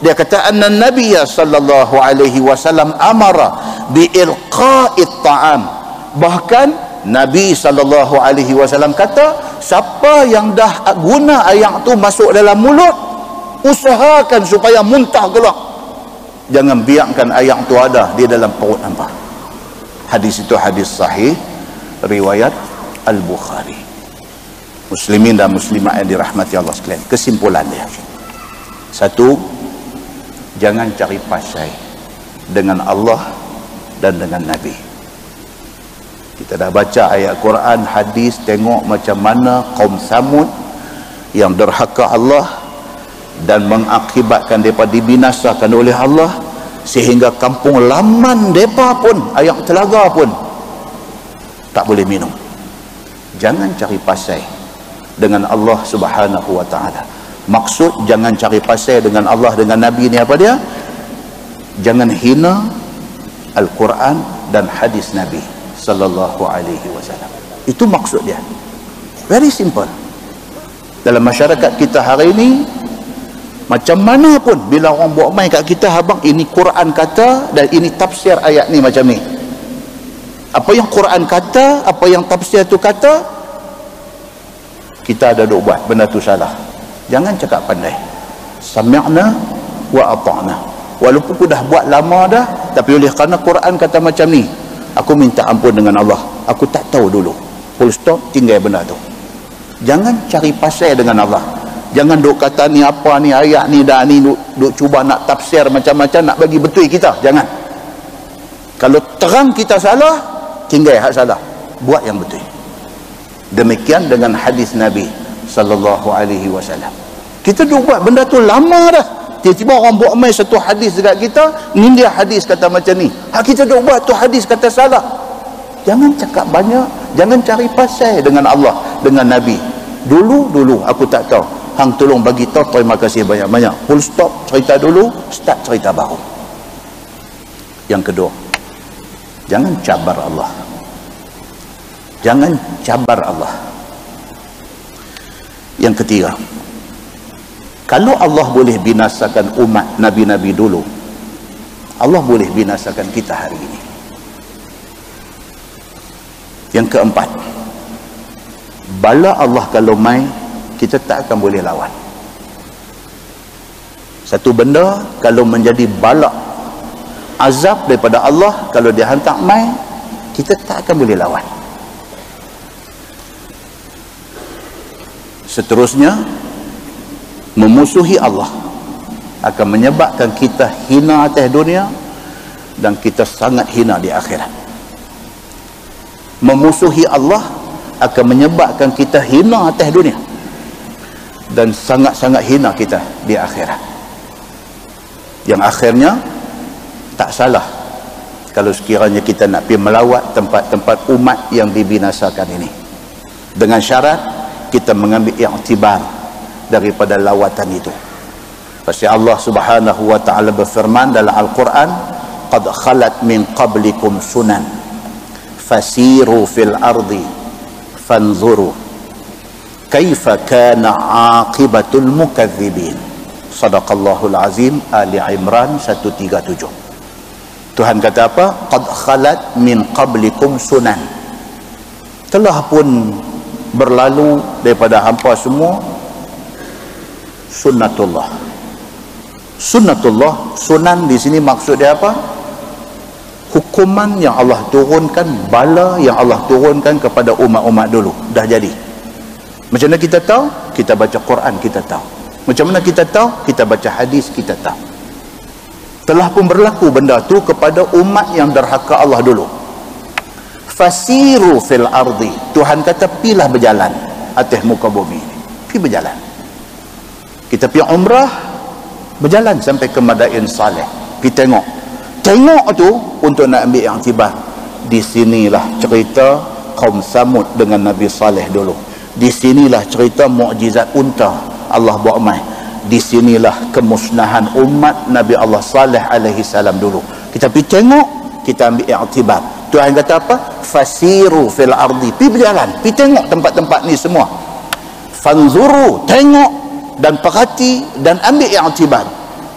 dia kata anna Nabi sallallahu alaihi wasallam amara bi ilqa'it ta'am. Bahkan Nabi sallallahu alaihi wasallam kata, siapa yang dah guna ayam tu masuk dalam mulut, usahakan supaya muntah keluar. Jangan biarkan ayam tu ada di dalam perut hangpa. Hadis itu hadis sahih riwayat Al-Bukhari. Muslimin dan muslimat yang dirahmati Allah sekalian, kesimpulan dia. Satu, jangan cari pasai dengan Allah dan dengan Nabi. Kita dah baca ayat Quran, hadis, tengok macam mana kaum Samud yang derhaka Allah dan mengakibatkan mereka dibinasakan oleh Allah, sehingga kampung laman mereka pun, air telaga pun tak boleh minum. Jangan cari pasal dengan Allah Subhanahu wa ta'ala. Maksud jangan cari pasal dengan Allah, dengan Nabi ni apa dia? Jangan hina Al-Quran dan hadis Nabi sallallahu alaihi wasallam. Itu maksud dia. Very simple. Dalam masyarakat kita hari ini, macam mana pun bila orang buat main kat kita, abang ini Quran kata dan ini tafsir ayat ni macam ni. Apa yang Quran kata, apa yang tafsir tu kata, kita ada duk buat benda tu salah. Jangan cakap pandai. Sami'na wa ata'na. Walaupun aku dah buat lama dah, tapi oleh kerana Quran kata macam ni, aku minta ampun dengan Allah. Aku tak tahu dulu. Full stop, tinggal benda tu. Jangan cari pasal dengan Allah. Jangan duk kata ni apa ni, ayat ni dah ni, duk cuba nak tafsir macam-macam, nak bagi betul kita. Jangan. Kalau terang kita salah, tinggal hak salah. Buat yang betul. Demikian dengan hadis Nabi sallallahu alaihi wasallam. Kita duk buat benda tu lama dah. Tiba-tiba orang buat main satu hadis dekat kita, ni dia hadis kata macam ni. Hak kita duk buat tu hadis kata salah. Jangan cakap banyak, jangan cari pasal dengan Allah, dengan Nabi. Dulu aku tak tahu. Hang tolong bagi tahu, terima kasih banyak-banyak. Full stop, cerita dulu, start cerita baru. Yang kedua, jangan cabar Allah. Jangan cabar Allah. Yang ketiga, kalau Allah boleh binasakan umat Nabi-Nabi dulu, Allah boleh binasakan kita hari ini. Yang keempat, bala Allah kalau main, kita tak akan boleh lawan. Satu benda kalau menjadi bala, azab daripada Allah, kalau dia hantar main, kita tak akan boleh lawan. Seterusnya, memusuhi Allah akan menyebabkan kita hina atas dunia dan kita sangat hina di akhirat. Memusuhi Allah akan menyebabkan kita hina atas dunia dan sangat-sangat hina kita di akhirat. Yang akhirnya tak salah kalau sekiranya kita nak pergi melawat tempat-tempat umat yang dibinasakan ini, dengan syarat kita mengambil iktibar daripada lawatan itu. Pasal Allah Subhanahu wa ta'ala berfirman dalam Al-Quran, qad khalat min qablikum sunan fasiru fil ardi fanzuru kaifa kana aqibatul mukadzibin. Sadaqallahul azim. Ali Imran 137. Tuhan kata apa? Qad khalat min qablikum sunan. Telah pun berlalu daripada hampa semua sunnatullah. Sunnatullah, sunan di sini maksud dia apa? Hukuman yang Allah turunkan, bala yang Allah turunkan kepada umat-umat dulu dah jadi. Macam mana kita tahu? Kita baca Quran, kita tahu. Macam mana kita tahu? Kita baca hadis, kita tahu. Telah pun berlaku benda tu kepada umat yang derhaka Allah dulu. Fasiru fil ardi. Tuhan kata pilah berjalan atas muka bumi ini. Pi berjalan. Kita pergi umrah, berjalan sampai ke Madain Saleh. Pi tengok. Tengok tu untuk nak ambil iktibar. Di sinilah cerita kaum Samud dengan Nabi Saleh dulu. Di sinilah cerita mukjizat unta Allah buat mai. Di sinilah kemusnahan umat Nabi Allah Saleh alaihi salam dulu. Kita pergi tengok, kita ambil iktibar. Tuhan kata apa? Fasiru fil ardi. Pi berjalan, pi tengok tempat-tempat ni semua. Fanzuru, tengok dan perhati dan ambil iktibar.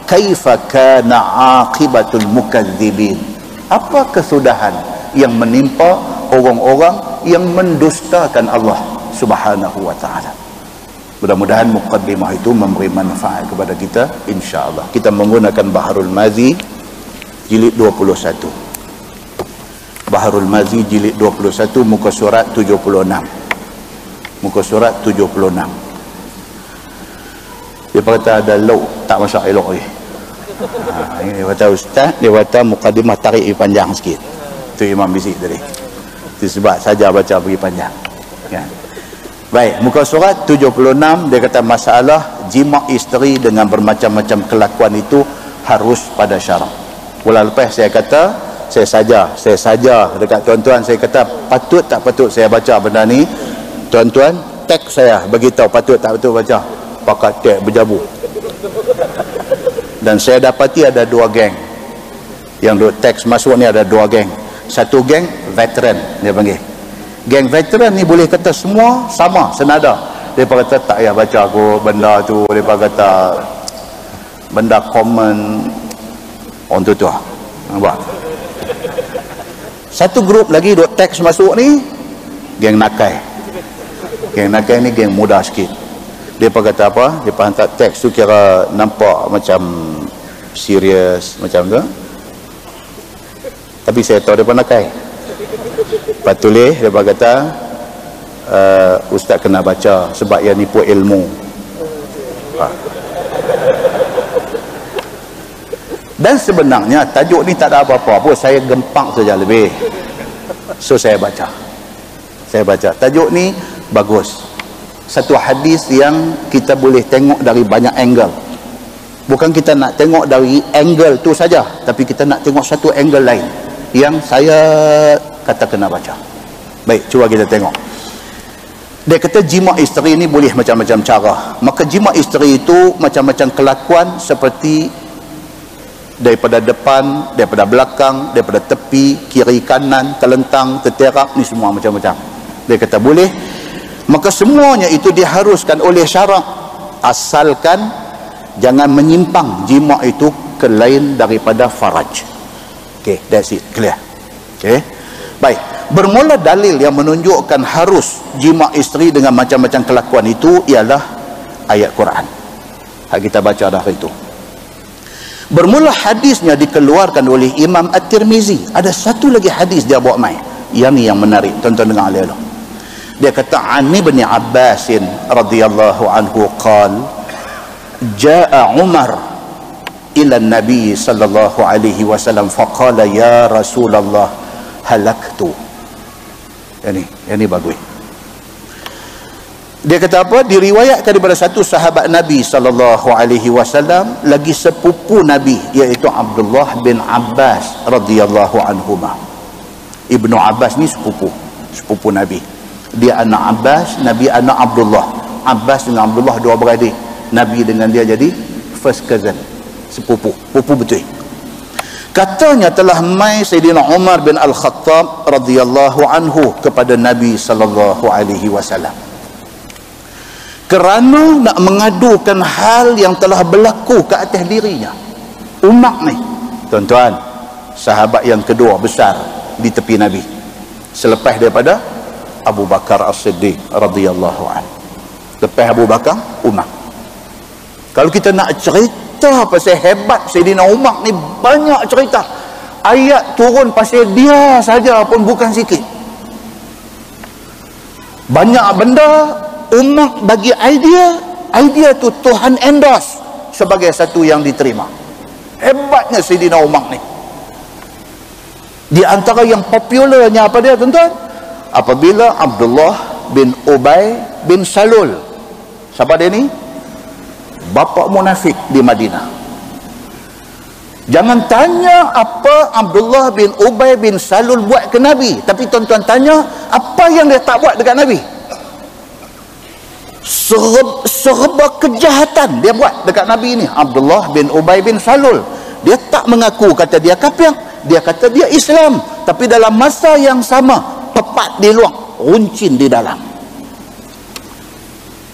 Kaifa kana aqibatul mukadzibin. Apa kesudahan yang menimpa orang-orang yang mendustakan Allah Subhanahu wa ta'ala. Mudah-mudahan muqaddimah itu memberi manfaat kepada kita, insya-Allah. Kita menggunakan Baharul Mazi jilid 21. Baharul Mazi jilid 21, muka surat 76. Muka surat 76. Dia kata ada law, tak masuk elok ni. Ini dia kata ustaz, dia kata muqaddimah tarik panjang sikit. Itu Imam Bisik tadi. Itu sebab saja baca bagi panjang. Ya. Baik, muka surat 76 dia kata masalah jima' isteri dengan bermacam-macam kelakuan itu harus pada syarak. Bulan lepas saya kata, saya saja dekat tuan-tuan, saya kata patut tak patut saya baca benda ni. Tuan-tuan teks saya beritahu patut tak patut baca. Pakat teks berjabu. Dan saya dapati ada 2 geng. Yang duk teks masuk ni ada 2 geng. Satu geng veteran dia panggil. Geng veteran ni boleh kata semua sama, senada. Mereka kata tak payah baca aku benda tu. Mereka kata benda common on tu. Nampak? Satu grup lagi duk teks masuk ni, geng nakai. Geng nakai ni geng muda sikit. Mereka kata apa? Mereka hantar teks tu kira nampak macam serius macam tu. Tapi saya tahu mereka nakai. Lepas tulis mereka kata ustaz kena baca sebab yang nipu ilmu. Dan sebenarnya tajuk ni tak ada apa-apa pun, saya gempak saja lebih. So saya baca tajuk ni bagus. Satu hadis yang kita boleh tengok dari banyak angle. Bukan kita nak tengok dari angle tu saja, tapi kita nak tengok satu angle lain yang saya kata kena baca. Baik, cuba kita tengok. Dia kata jima' isteri ni boleh macam-macam cara. Maka jima' isteri itu macam-macam kelakuan seperti daripada depan, daripada belakang, daripada tepi, kiri kanan, telentang, terterak, ni semua macam-macam. Dia kata boleh. Maka semuanya itu diharuskan oleh syarak, asalkan jangan menyimpang jima' itu ke lain daripada faraj. Okay, that's it, clear. Okay, baik. Bermula dalil yang menunjukkan harus jima' isteri dengan macam-macam kelakuan itu ialah ayat Quran. Hak kita baca dah itu. Bermula hadisnya dikeluarkan oleh Imam At-Tirmizi. Ada satu lagi hadis dia bawa mai. Yang ni yang menarik. Tonton dengar alih. Dia kata an Ibn Abbas radhiyallahu anhu qala jaa Umar ila Nabi sallallahu alaihi wasallam faqala ya Rasulullah halaktu. Yang ni bagus. Dia kata apa? Diriwayatkan daripada satu sahabat Nabi sallallahu alaihi wasallam lagi sepupu Nabi, iaitu Abdullah bin Abbas radhiyallahu anhuma. Ibnu Abbas ni sepupu Nabi. Dia anak Abbas, Nabi anak Abdullah. Abbas dengan Abdullah dua beradik. Nabi dengan dia jadi first cousin, sepupu betul. Katanya telah mai Sayyidina Umar bin Al-Khattab radhiyallahu anhu kepada Nabi sallallahu alaihi wasallam kerana nak mengadukan hal yang telah berlaku ke atas dirinya. Umar ni, tuan-tuan, sahabat yang kedua besar di tepi Nabi selepas daripada Abu Bakar As-Siddiq radhiyallahu anhu. Lepas Abu Bakar, Umar. Kalau kita nak cerita pasal hebat Sayyidina Umar ni, banyak cerita. Ayat turun pasal dia saja pun bukan sikit. Banyak benda Umar bagi idea tu Tuhan endorse sebagai satu yang diterima. Hebatnya Sayyidina Umar ni. Di antara yang popularnya apa dia, tuan-tuan? Apabila Abdullah bin Ubay bin Salul, siapa dia ni? Bapa munafik di Madinah. Jangan tanya apa Abdullah bin Ubay bin Salul buat ke Nabi, tapi tuan-tuan tanya apa yang dia tak buat dekat Nabi. Serba kejahatan dia buat dekat Nabi ni. Abdullah bin Ubay bin Salul, dia tak mengaku kata dia kafir, dia kata dia Islam, tapi dalam masa yang sama pepat di luar, runcin di dalam.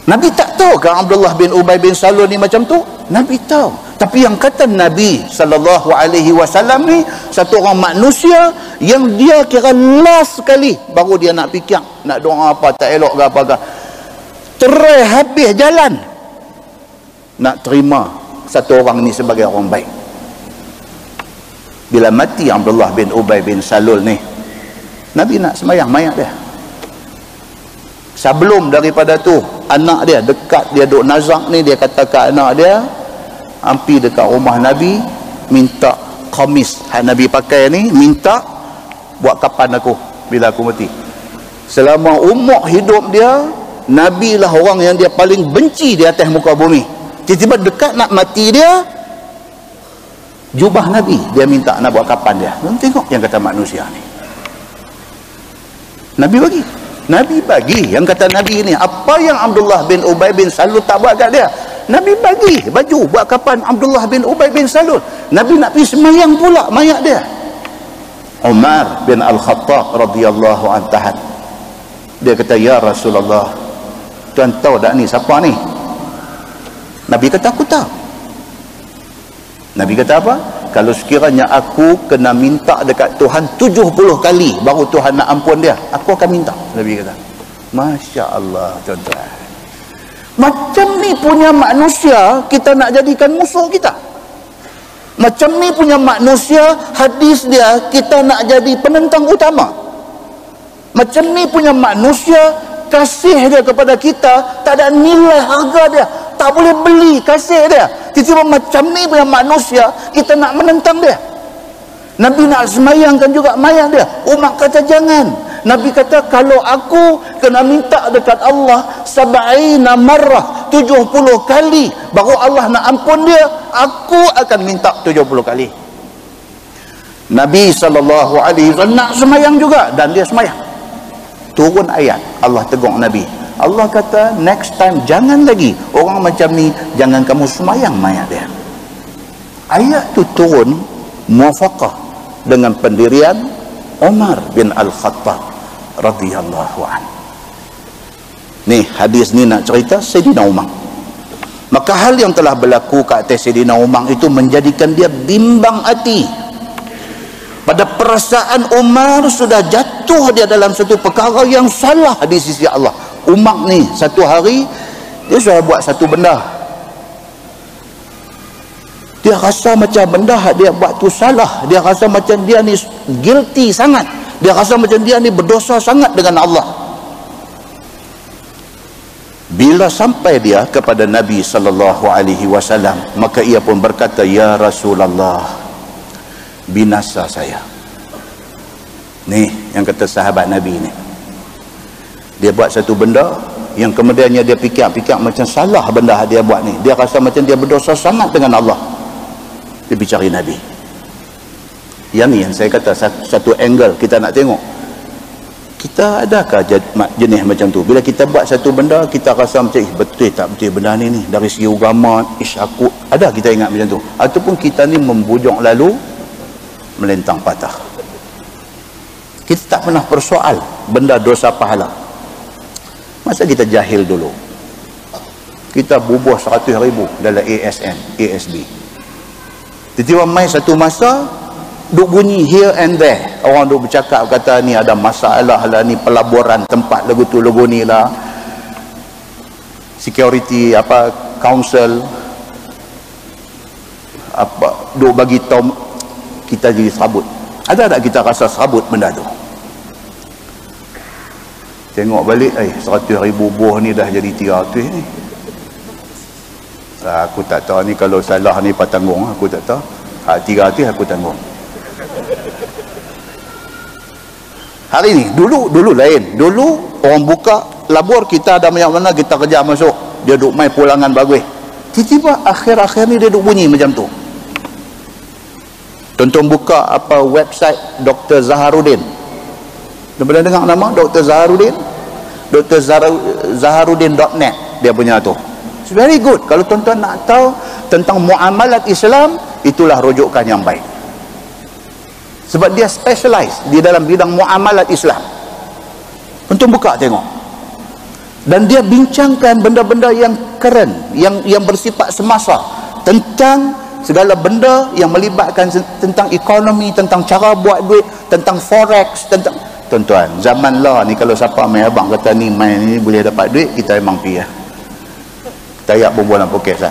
Nabi tak tahu ke Abdullah bin Ubay bin Salul ni macam tu? Nabi tahu. Tapi yang kata Nabi sallallahu alaihi wasallam ni satu orang manusia yang dia kira last sekali baru dia nak fikir, nak doa apa tak elok ke apa ke. Terai habis jalan nak terima satu orang ni sebagai orang baik. Bila mati Abdullah bin Ubay bin Salul ni, Nabi nak sembahyang mayat dia. Sebelum daripada tu, anak dia dekat dia duk nazak ni, dia kata ke anak dia, ampi dekat rumah Nabi, minta kamis yang Nabi pakai ni, minta buat kapan aku. bila aku mati. Selama umur hidup dia, Nabi lah orang yang dia paling benci di atas muka bumi. Tiba-tiba dekat nak mati dia, jubah Nabi dia minta nak buat kapan dia. Tengok yang kata manusia ni. Nabi bagi yang kata Nabi ni. Apa yang Abdullah bin Ubay bin Salul tak buat kat dia, Nabi bagi baju buat kapan Abdullah bin Ubay bin Salul. Nabi nak pergi semayang pula mayat dia. Umar bin Al-Khattab radhiyallahu anhu tahan. Dia kata, ya Rasulullah, tuan tahu tak ni siapa ni? Nabi kata, aku tahu. Nabi kata apa? Kalau sekiranya aku kena minta dekat Tuhan 70 kali baru Tuhan nak ampun dia, aku akan minta. Nabi kata. Masya Allah, tuan-tuan. Macam ni punya manusia kita nak jadikan musuh kita. Macam ni punya manusia, hadis dia kita nak jadi penentang utama. Macam ni punya manusia, kasih dia kepada kita tak ada nilai harga dia, tak boleh beli kasih dia. Tiba-tiba macam ni punya manusia kita nak menentang dia. Nabi nak semayangkan juga mayat dia. Umar kata jangan. Nabi kata kalau aku kena minta dekat Allah 70 marrah, 70 kali baru Allah nak ampun dia, aku akan minta 70 kali. Nabi SAW nak semayang juga dan dia semayang. Turun ayat, Allah tegur Nabi. Allah kata next time jangan lagi orang macam ni, jangan kamu semayang mayat dia. Ayat tu turun muafaqah dengan pendirian Umar bin Al-Khattab radhiyallahu anhu. Ni hadis ni nak cerita Sayyidina Umar. Maka hal yang telah berlaku ke atas Sayyidina Umar itu menjadikan dia bimbang hati. Pada perasaan Umar sudah jatuh dia dalam satu perkara yang salah di sisi Allah. Umar ni satu hari dia sudah buat satu benda, dia rasa macam benda dia buat tu salah, dia rasa macam dia ni guilty sangat, dia rasa macam dia ni berdosa sangat dengan Allah. Bila sampai dia kepada Nabi SAW, maka ia pun berkata, ya Rasulullah, binasa saya. Ni yang kata sahabat Nabi ni, dia buat satu benda yang kemudiannya dia fikir-fikir macam salah benda dia buat ni, dia rasa macam dia berdosa sangat dengan Allah. Dia pergi cari Nabi. Yang ni yang saya kata satu angle kita nak tengok, kita adakah jenis macam tu? Bila kita buat satu benda kita rasa macam betul tak betul benda ni dari segi agama, aku ada kita ingat macam tu, ataupun kita ni membujuk lalu melentang patah. Kita tak pernah persoal benda dosa pahala. Masa kita jahil dulu, kita bubuh 100,000 dalam ASN, ASB. Tiba-tiba main satu masa duk bunyi here and there, orang duk bercakap kata ni ada masalah lah, ni pelaburan tempat lagu tu lagu ni lah, security apa council apa duk bagi tahu, kita jadi serabut. Ada tak kita rasa serabut benda tu? Tengok balik, 100,000 buah ni dah jadi 300 ni. Aku tak tahu ni, kalau salah ni Pak tanggung, aku tak tahu. 300 aku tanggung. Hari ni, dulu lain. Dulu orang buka labur, kita ada banyak mana kita kerja masuk, dia duk main pulangan bagus. Tiba-tiba akhir-akhir ni dia duk bunyi macam tu. Tonton buka apa website Dr. Zaharuddin. Dah pernah dengar nama Dr. Zaharuddin? Dr. Zaharuddin.net dia punya tu. It's very good. Kalau tuan-tuan nak tahu tentang muamalat Islam, itulah rujukan yang baik. Sebab dia specialize di dalam bidang muamalat Islam. Tuan-tuan buka tengok. Dan dia bincangkan benda-benda yang keren, yang bersifat semasa, tentang segala benda yang melibatkan tentang ekonomi, tentang cara buat duit, tentang forex, tentang tuan-tuan, zaman lah ni kalau siapa main abang kata ni main ni boleh dapat duit, kita memang pergi lah. Tayak berbualan poket sah.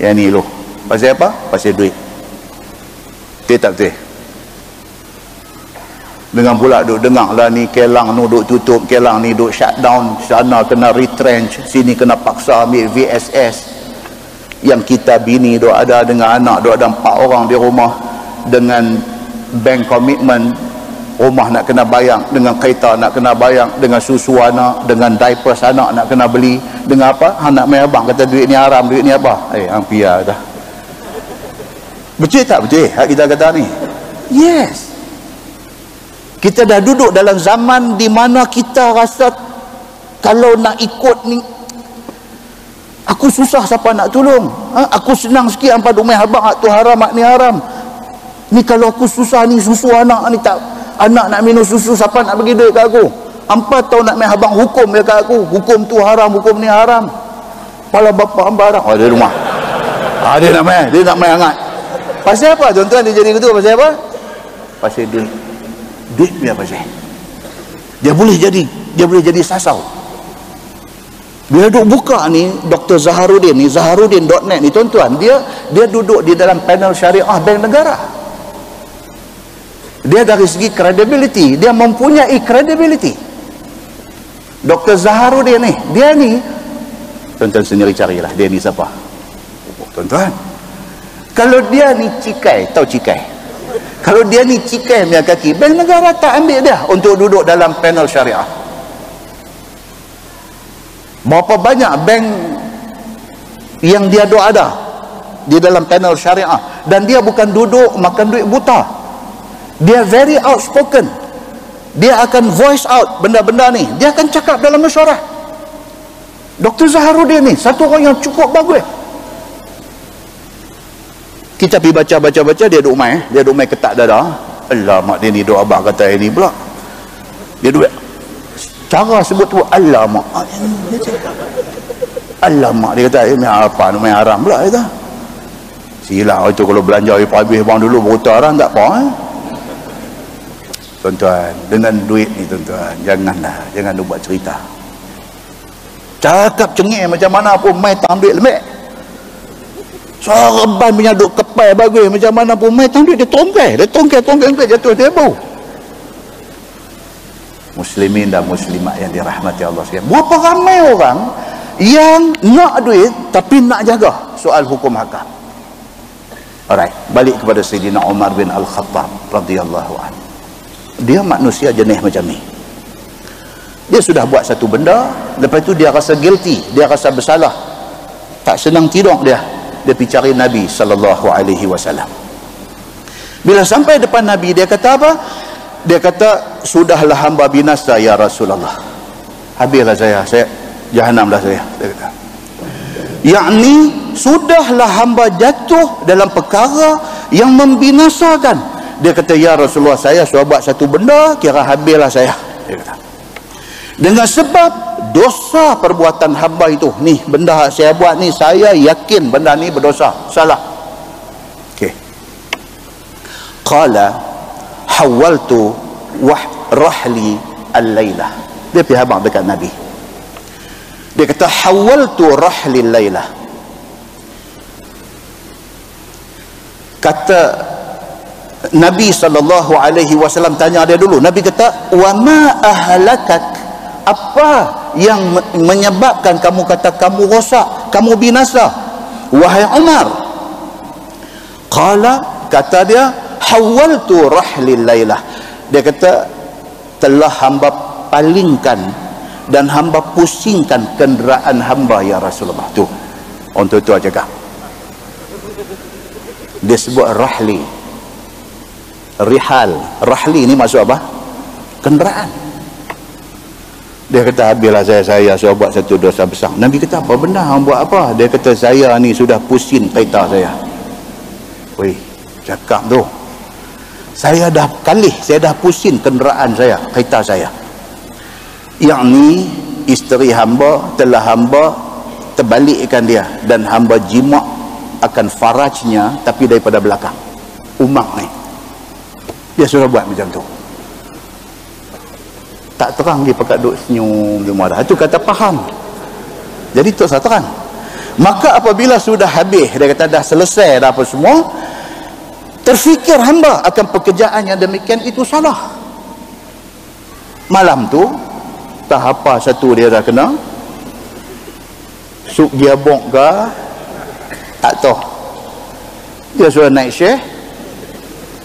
Yang ni loh. Pasal apa? Pasal duit. Betul tak betul? Dengan pula duk dengar lah ni Kelang ni duk tutup, Kelang ni duk shutdown, sana kena retrench, sini kena paksa ambil VSS. Yang kita bini duk ada dengan anak, duk ada 4 orang di rumah dengan bank commitment Rumah nak kena bayang, dengan kereta nak kena bayang, dengan susu anak, dengan diaper anak nak kena beli, dengan apa? Anak mai abang kata duit ni haram, duit ni apa? Hang piar dah. Betul tak betul hak kita kata ni? Yes. Kita dah duduk dalam zaman di mana kita rasa kalau nak ikut ni aku susah, siapa nak tolong? Aku senang sikit hampa duk mai abang hak tu haram, hak ni haram. Ni kalau aku susah ni, susu anak ni tak, anak nak minum susu, siapa nak bagi duit kat aku? Hampa tahu nak mai abang hukum dia kat aku, hukum tu haram, hukum ni haram. Kepala bapa hamba haram. Dia rumah. Dia nak mai hangat. Pasal apa tuan-tuan dia jadi gitu? Pasal apa? Pasal duit punya pasal. Dia boleh jadi sasau. Bila duk buka ni Dr. Zaharuddin ni, Zaharuddin.net ni tuan-tuan, dia duduk di dalam panel syariah bank negara. Dia dari segi credibility, dia mempunyai credibility. Dr. Zaharuddin ni, dia ni tuan-tuan sendiri carilah dia ni siapa. Tuan-tuan, kalau dia ni cikai, tahu cikai? Kalau dia ni cikai punya kaki, bank negara tak ambil dia untuk duduk dalam panel syariah. Berapa banyak bank yang dia ada di dalam panel syariah, dan dia bukan duduk makan duit buta. Dia very outspoken. Dia akan voice out benda-benda ni. Dia akan cakap dalam mesyuarat. Dr. Zaharuddin ni satu orang yang cukup bagus. Kita pergi baca, dia duk main ketak dada. Alamak, dia ni duk abang kata ini pula. Dia duk cara sebut tu alamak. Alamak, dia kata ini apa, main haram pula dia. Silah itu kalau belanja habis bang dulu berhutang haram tak apa. Tuan-tuan, dengan duit ni tuan-tuan, jangan buat cerita. Cakap cengeng macam mana pun mai tak ambil lembek. Suara ban punya duk kepai bagus macam mana pun mai tak ambil, dia tongkai jatuh tebu. Muslimin dan muslimat yang dirahmati Allah sekalian, berapa ramai orang yang nak duit tapi nak jaga soal hukum hakam. Alright, balik kepada Sayyidina Umar bin Al-Khattab radhiyallahu anhu. Dia manusia jenis macam ni. Dia sudah buat satu benda, lepas tu dia rasa guilty, dia rasa bersalah, tak senang tidur dia pergi cari Nabi sallallahu alaihi wasallam. Bila sampai depan Nabi, dia kata apa? Dia kata, sudahlah hamba binasa ya Rasulullah, habislah saya jahanam dah saya. Dia kata, yakni sudahlah hamba jatuh dalam perkara yang membinasakan. Dia kata, ya Rasulullah, saya sudah buat satu benda, kira habislah saya. Dia kata, dengan sebab dosa perbuatan hamba itu, ni benda yang saya buat ni, saya yakin benda ni berdosa, salah. Okey. Qala hawaltu rahli al-lailah. Dia pergi habang dekat Nabi. Dia kata, hawaltu rahli al-lailah. Kata Nabi SAW tanya dia dulu. Nabi kata, wa ma ahlakak, apa yang menyebabkan kamu kata kamu rosak, kamu binasa, wahai Umar? Qala, kata dia, hawaltu rahlil lailah. Dia kata, telah hamba palingkan dan hamba pusingkan kenderaan hamba ya Rasulullah. Tu untuk itu aja kak, dia sebut rahli. Rahli ni maksud apa? Kenderaan. Dia kata, habislah saya sudah buat satu dosa besar. Nabi kata, apa benda hang buat apa? Dia kata, saya ni sudah pusing kereta saya. Weh, cakap tu, saya dah pusing kenderaan saya, kereta saya. Yang ni isteri hamba telah hamba terbalikkan dia, dan hamba jimat akan farajnya tapi daripada belakang, umak ni. Dia sudah buat macam tu. Tak terang dia pakai duk senyum dia marah. Itu kata faham. Jadi tak usah terang. Maka apabila sudah habis, dia kata dah selesai dah apa semua, terfikir hamba akan pekerjaan yang demikian itu salah. Malam tu tak apa satu dia dah kena sup gearbox ke tak tahu. Dia sudah naik syekh,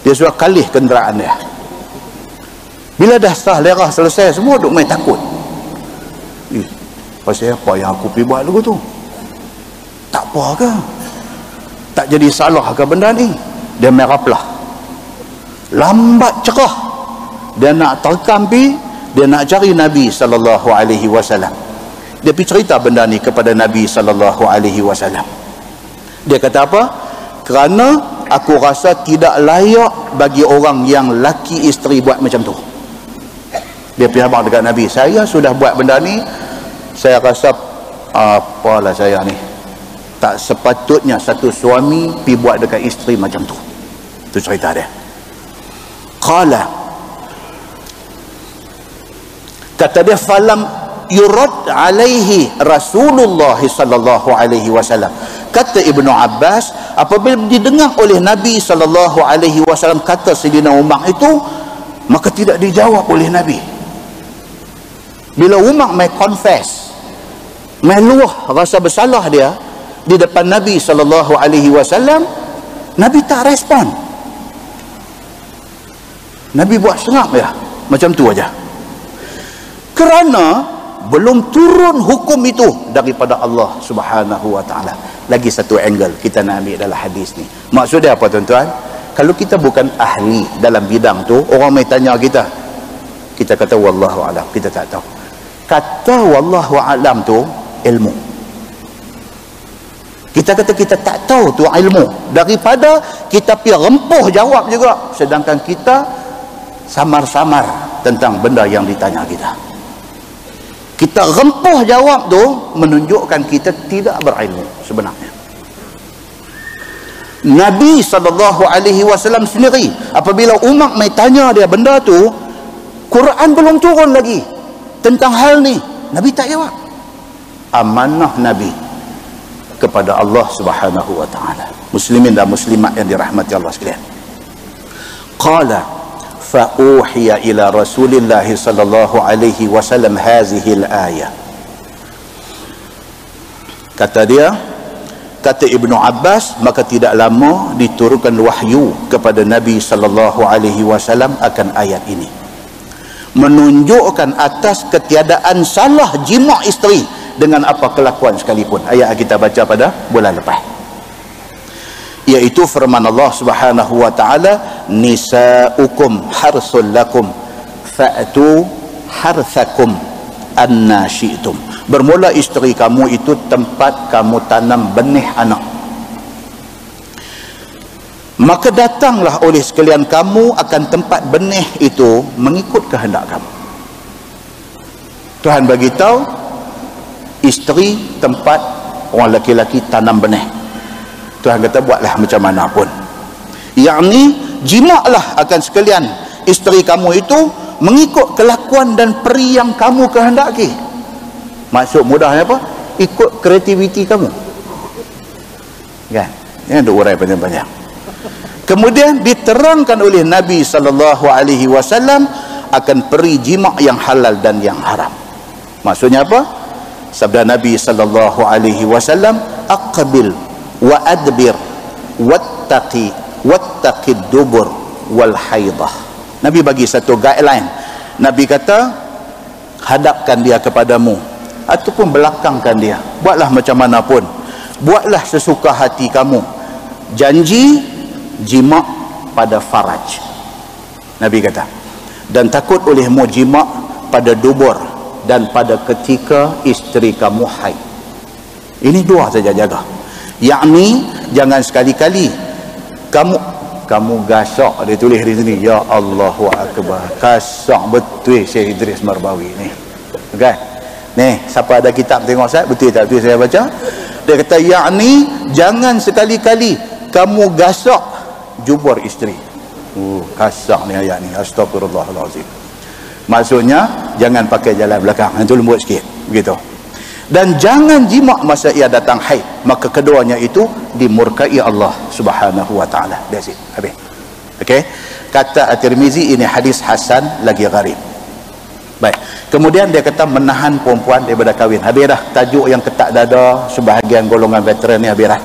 dia sudah kalih kenderaan dia. Bila dah sah lerah selesai semua, duk main takut. Pasal apa yang aku pergi buat dulu tu? Tak apa ke? Tak jadi salah ke benda ni? Dia merah pelah. Lambat cerah. Dia nak terkam pi, dia nak cari Nabi SAW. Dia pergi cerita benda ni kepada Nabi SAW. Dia kata apa? Kerana aku rasa tidak layak bagi orang yang laki isteri buat macam tu. Dia pergi habaq dekat Nabi, saya sudah buat benda ni, saya rasa apalah saya ni, tak sepatutnya satu suami pergi buat dekat isteri macam tu. Itu cerita dia. Qala, kata dia, falam yurad alaihi Rasulullah sallallahu alaihi wasallam. Kata Ibnu Abbas, apabila didengar oleh Nabi sallallahu alaihi wasallam kata Sayyidina Umar itu, maka tidak dijawab oleh Nabi. Bila Umar mai confess, mai luah rasa bersalah dia di depan Nabi sallallahu alaihi wasallam, Nabi tak respon. Nabi buat serap ya, macam tu aja. Kerana belum turun hukum itu daripada Allah Subhanahu wa taala. Lagi satu angle kita nak ambil dalam hadis ni. Maksudnya apa tuan-tuan? Kalau kita bukan ahli dalam bidang tu, orang mai tanya kita, kita kata wallahu alam, kita tak tahu. Kata wallahu alam tu ilmu. Kita kata kita tak tahu tu ilmu, daripada kita pergi rempuh jawab juga, sedangkan kita samar-samar tentang benda yang ditanya kita. Kita rempuh jawab tu menunjukkan kita tidak berilmu sebenarnya. Nabi SAW sendiri, apabila Umar mai tanya dia benda tu, Quran belum turun lagi tentang hal ni, Nabi tak jawab. Amanah Nabi kepada Allah Subhanahu wa taala. Muslimin dan muslimat yang dirahmati Allah sekalian. Qala fa uhiya ila Rasulillah sallallahu alaihi wasallam hadhihi al-ayah. Kata dia, kata Ibnu Abbas, maka tidak lama diturunkan wahyu kepada Nabi sallallahu alaihi wasallam akan ayat ini, menunjukkan atas ketiadaan salah jima' isteri dengan apa kelakuan sekalipun. Ayat kita baca pada bulan lepas, iaitu firman Allah Subhanahu wa taala, nisaukum harsul lakum fa'tu harthakum anna syi'tum. Bermula isteri kamu itu tempat kamu tanam benih anak, maka datanglah oleh sekalian kamu akan tempat benih itu mengikut kehendak kamu. Tuhan bagi tahu isteri tempat orang lelaki tanam benih. Tuhan kata buatlah macam mana pun, yakni jimaklah akan sekalian isteri kamu itu mengikut kelakuan dan peri yang kamu kehendaki. Maksud mudahnya apa? Ikut kreativiti kamu, kan? Ini ada urai panjang-panjang. Kemudian diterangkan oleh Nabi sallallahu alaihi wasallam akan peri jima' yang halal dan yang haram. Maksudnya apa? Sabda Nabi sallallahu alaihi wasallam, aqbil wa adbir wattaqid dubur wal haidah. Nabi bagi satu guideline. Nabi kata, hadapkan dia kepadamu ataupun belakangkan dia, buatlah macam mana pun, buatlah sesuka hati kamu, janji jima' pada faraj. Nabi kata, dan takut olehmu jima' pada dubur dan pada ketika isteri kamu haid. Ini dua saja jaga, yakni jangan sekali-kali kamu gasak. Dia tulis di sini, ya Allahu akbar, gasak betul Syekh Idris Marbawi ni, kan? Ni siapa ada kitab tengok saya betul tak betul saya baca. Dia kata yakni jangan sekali-kali kamu gasak jubur isteri. Gasak ni ayat ni, astagfirullahalazim. Maksudnya jangan pakai jalan belakang, itu lembut sikit begitu. Dan jangan jima' masa ia datang haid, maka keduanya itu dimurkai Allah Subhanahu wa taala. That's it. Habis. Okey. Kata At-Tirmizi, ini hadis hasan lagi gharib. Baik. Kemudian dia kata menahan perempuan daripada kahwin. Habis dah tajuk yang ketak dada sebahagian golongan veteran ni, habis dah.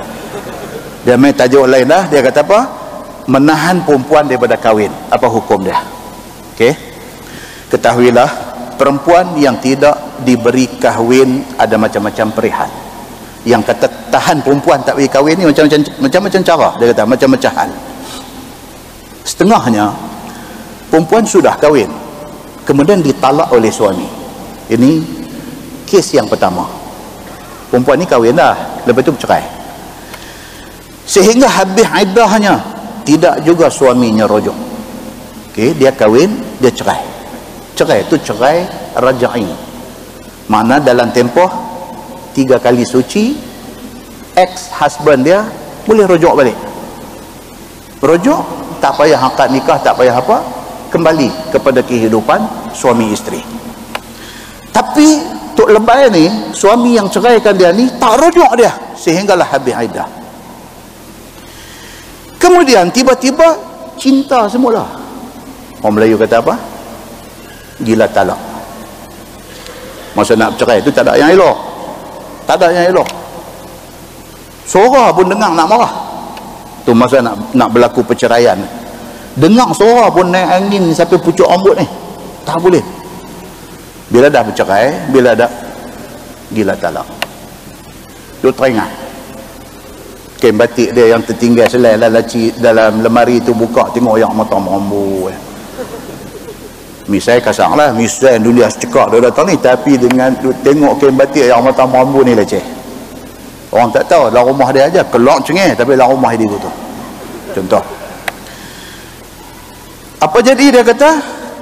Dia main tajuk lain dah. Dia kata apa? Menahan perempuan daripada kahwin. Apa hukum dia? Okey. ketahuilah perempuan yang tidak diberi kahwin ada macam-macam perihal. Yang kata tahan perempuan tak beri kahwin ni macam-macam cara, dia kata macam-macam hal. Setengahnya perempuan sudah kahwin kemudian ditalak oleh suami. Ini kes yang pertama. Perempuan ni kahwin dah, lepas tu bercerai, sehingga habis iddahnya tidak juga suaminya rujuk. Okey, dia kahwin, dia cerai. Cerai itu cerai rajai. Makna dalam tempoh 3 kali suci, ex-husband dia boleh rujuk balik. Rujuk, tak payah akad nikah, tak payah apa, kembali kepada kehidupan suami isteri. Tapi tok lebay ni, suami yang ceraikan dia ni tak rujuk dia sehinggalah habis iddah. Kemudian tiba-tiba cinta semula. Orang Melayu kata apa? Gila talak. Masa nak bercerai tu tak ada yang elok. Tak ada yang elok. Suara pun dengar nak marah. Tu masa nak berlaku perceraian. Dengar suara pun naik angin sampai pucuk rambut ni. Tak boleh. Bila dah bercerai, bila dah gila talak. Tu teringat. Kain batik dia yang tertinggal selai dalam lemari tu, buka tengok yang mata merambu. Misai kasar lah, misai dunia secekak dia datang ni, tapi dengan tengok kain batik yang mata merambu ni leceh. Orang tak tahu dalam rumah dia aja kelak cengih, tapi dalam rumah dia tu. Contoh. Apa jadi dia kata?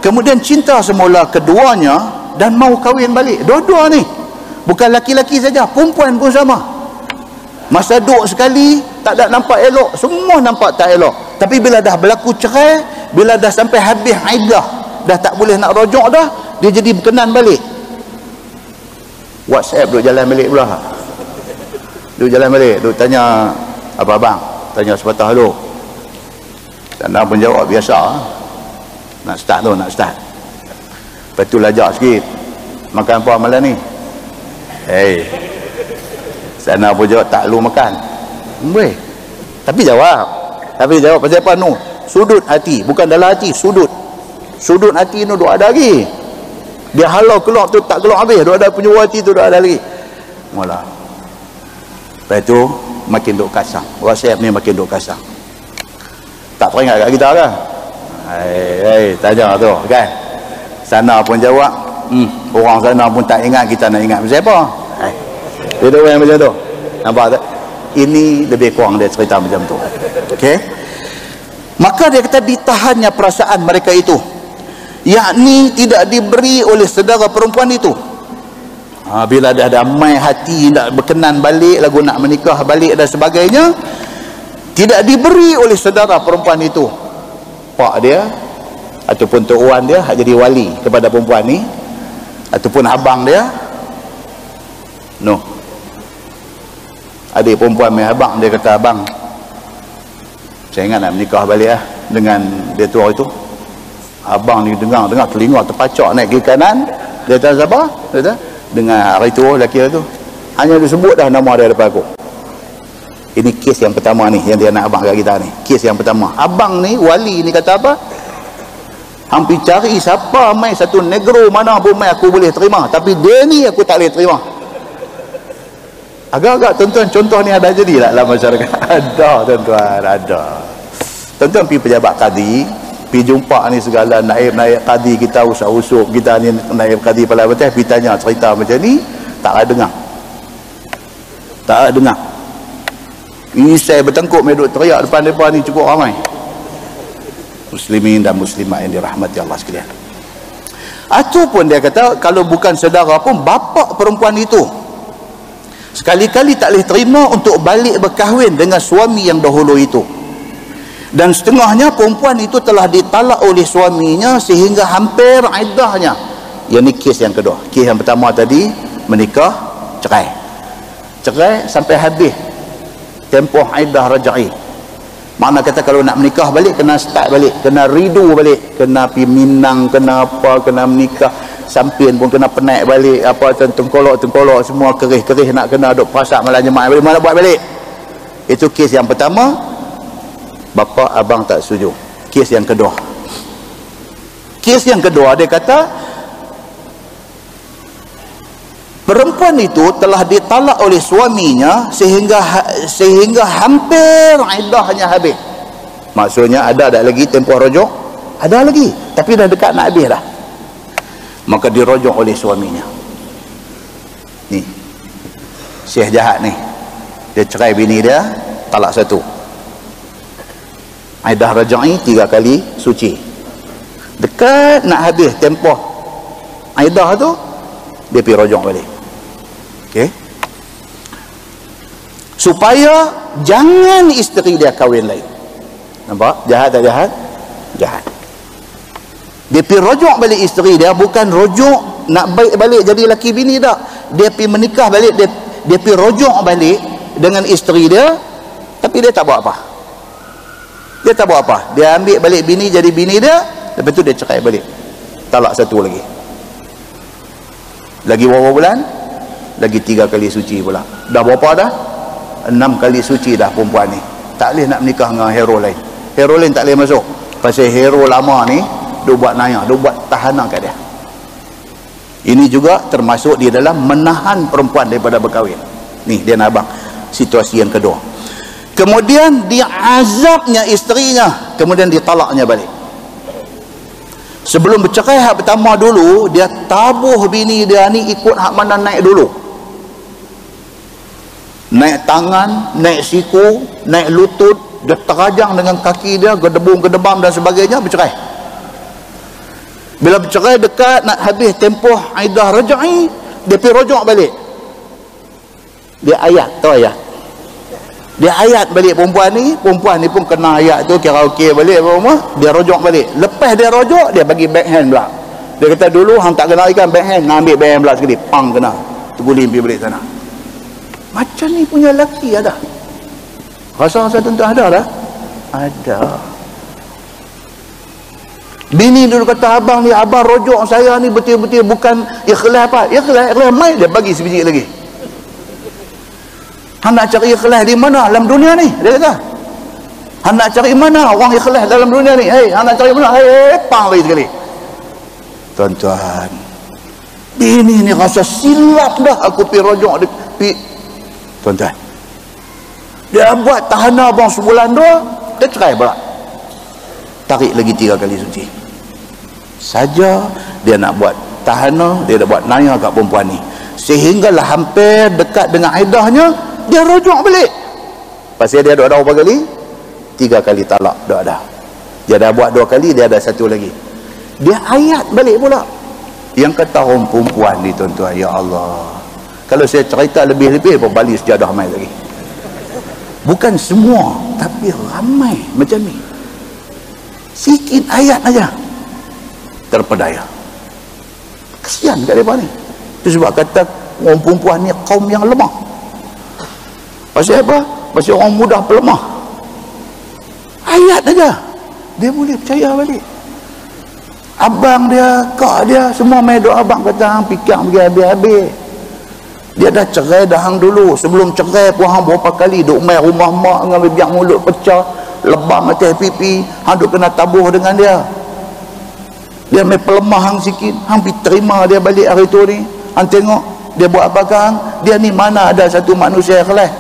Kemudian cinta semula keduanya dan mau kahwin balik. Dua-dua ni. Bukan laki-laki saja, perempuan pun sama. Masa duduk sekali tak ada nampak elok, semua nampak tak elok. Tapi bila dah berlaku cerai, bila dah sampai habis iddah, dah tak boleh nak rujuk dah, dia jadi berkenan balik. WhatsApp duk jalan balik pula. Duk jalan balik, duk tanya abang-abang, tanya sepatah hello. Sana pun jawab biasa. Nak start tu, nak start. Lepas tu lajak sikit. Makan apa malam ni? Sana pun jawab tak lu makan. Boleh. Tapi jawab pasal apa nu? Sudut hati, bukan dalam hati, sudut. Sudut hati nu duk ada lagi. Dia halau keluar tu tak keluar habis, duk ada punya hati tu duk ada lagi. Mula. Lepas tu makin duk kasar. WhatsApp ni makin duk kasar. Tak teringat kat kita kan? Tanya tu kan. Sana pun jawab, orang sana pun tak ingat, kita nak ingat pasal apa? Dia orang macam tu. Nampak tak? Ini lebih kurang dia cerita macam tu. Okey. Maka dia kata ditahannya perasaan mereka itu, yakni tidak diberi oleh saudara perempuan itu. Bila dah damai hati, nak berkenan balik, lagu nak menikah balik dan sebagainya, tidak diberi oleh saudara perempuan itu. Pak dia ataupun tok wan dia hak jadi wali kepada perempuan ni, ataupun abang dia. No. Adik perempuan main abang, dia kata, abang, saya ingat nak menikah balik dengan dia tua itu. Abang ni dengar telinga terpacak naik kiri kanan. Dia kata siapa? Dia kata dengan hari tu lelaki tu. Hanya disebut dah nama dia depan aku. Ini kes yang pertama ni yang dia nak abang kat kita ni. Kes yang pertama. Abang ni, wali ni kata apa? Hampir cari siapa mai satu negro mana pun mai aku boleh terima, tapi dia ni aku tak boleh terima. Agak-agak tuan-tuan contoh ni ada jadi tak dalam masyarakat? Ada tuan-tuan, ada. Tuan-tuan pergi pejabat kadi, pergi jumpa ni segala naib-naib kadi kita, usah-usuk kita ni naib kadi Pala Betul, pergi tanya cerita macam ni, tak ada dengar. Tak ada dengar. Ini saya bertengkuk meduk teriak depan-depan ni cukup ramai. Muslimin dan muslimat yang dirahmati Allah sekalian. Ataupun dia kata kalau bukan saudara pun bapa perempuan itu sekali-kali tak boleh terima untuk balik berkahwin dengan suami yang dahulu itu. Dan setengahnya perempuan itu telah ditalak oleh suaminya sehingga hampir iddahnya. Yang ni kes yang kedua. Kes yang pertama tadi menikah, cerai. Cerai sampai habis tempoh iddah rajai. Makna kata kalau nak menikah balik kena start balik, kena redo balik, kena pergi Minang, kena apa, kena menikah. Sampin pun kena penaik balik, apa tengkolok semua kerih-kerih nak kena duk perasak malam jemaah balik, mana buat balik. Itu kes yang pertama. Bapa abang tak setuju. Kes yang kedua. Kes yang kedua dia kata perempuan itu telah ditalak oleh suaminya sehingga hampir iddahnya habis. Maksudnya ada tak lagi tempoh rojok? Ada lagi, tapi dah dekat nak habis dah. Maka dirojok oleh suaminya. Ni Syekh jahat ni, dia cerai bini dia, talak satu. Iddah rajai 3 kali suci. Dekat nak habis tempoh iddah tu, dia pergi rojok balik. Okey, supaya jangan isteri dia kahwin lain. Nampak? Jahat tak jahat? Jahat. Dia pergi rojok balik isteri dia, bukan rojok nak baik balik jadi laki bini tak. Dia pergi menikah balik, dia pergi rojok balik dengan isteri dia, tapi dia tak buat apa. Dia tak buat apa. Dia ambil balik bini jadi bini dia, lepas tu dia cerai balik. Talak satu lagi. Lagi berapa bulan? Lagi 3 kali suci pula. Dah berapa dah? 6 kali suci dah perempuan ni. Tak boleh nak menikah dengan hero lain. Hero lain tak boleh masuk. Pasal hero lama ni dia buat naya, dia buat tahanan kat dia. Ini juga termasuk di dalam menahan perempuan daripada berkahwin. Ni dia nak abang situasi yang kedua. Kemudian dia azabnya isterinya, kemudian ditalaknya balik. Sebelum bercerai hak pertama dulu, dia tabuh bini dia ni ikut hak mana naik dulu. Naik tangan, naik siku, naik lutut, dia terajang dengan kaki dia, gedebam dan sebagainya, bercerai. Bila bercerai dekat nak habis tempoh iddah rajai, dia pergi rojok balik. Dia ayat, tahu ayat? Dia ayat balik perempuan ni pun kena ayat tu, kira okey balik apa rumah, dia rojok balik. Lepas dia rojok, dia bagi backhand pula. Dia kata dulu hang tak kena ikan backhand, nak ambil backhand pula sekali, pang kena. Terguling pergi balik sana. Macam ni punya lelaki ada. Rasa-rasa tentu ada dah. Ada. Bini dulu kata abang ni, abang rojok saya ni betul-betul bukan ikhlas apa. Ikhlas mai dia bagi sebiji lagi. Hang nak cari ikhlas di mana dalam dunia ni? Dia kata. Hang nak cari mana orang ikhlas dalam dunia ni? Hei, hang nak cari mana? Hei, pang lagi sekali. Tuan-tuan, bini ni rasa silap dah aku pergi rojok dia pergi. Tuan-tuan, dia buat tahanan abang sebulan 2, dia cerai pula. Tarik lagi 3 kali suci. Saja dia nak buat tahanan, dia nak buat naya kat perempuan ni. Sehinggalah hampir dekat dengan iddahnya, dia rojok balik. Pasal dia ada berapa kali? 3 kali talak dah ada. Dia dah buat 2 kali, dia ada 1 lagi. Dia ayat balik pula. Yang kata orang perempuan ni tuan-tuan, ya Allah. Kalau saya cerita lebih-lebih, berbalik sejadah mai lagi. Bukan semua, tapi ramai macam ni. Sikit ayat aja terpedaya. Kesian kat mereka ni. Itu sebab kata orang perempuan ni kaum yang lemah. Pasal apa? Pasal orang mudah pelemah. Ayat aja dia boleh percaya balik. Abang dia, kak dia, semua main doa abang kata hang fikir pergi habis-habis. Dia dah cerai dah hang dulu. Sebelum cerai pun hang berapa kali duk main rumah mak dengan biak mulut pecah, lebam atas pipi, hang duk kena tabuh dengan dia. Dia main pelemah hang sikit, hang pergi terima dia balik hari tu ni. Hang tengok dia buat apa hang? Dia ni mana ada satu manusia ikhlas.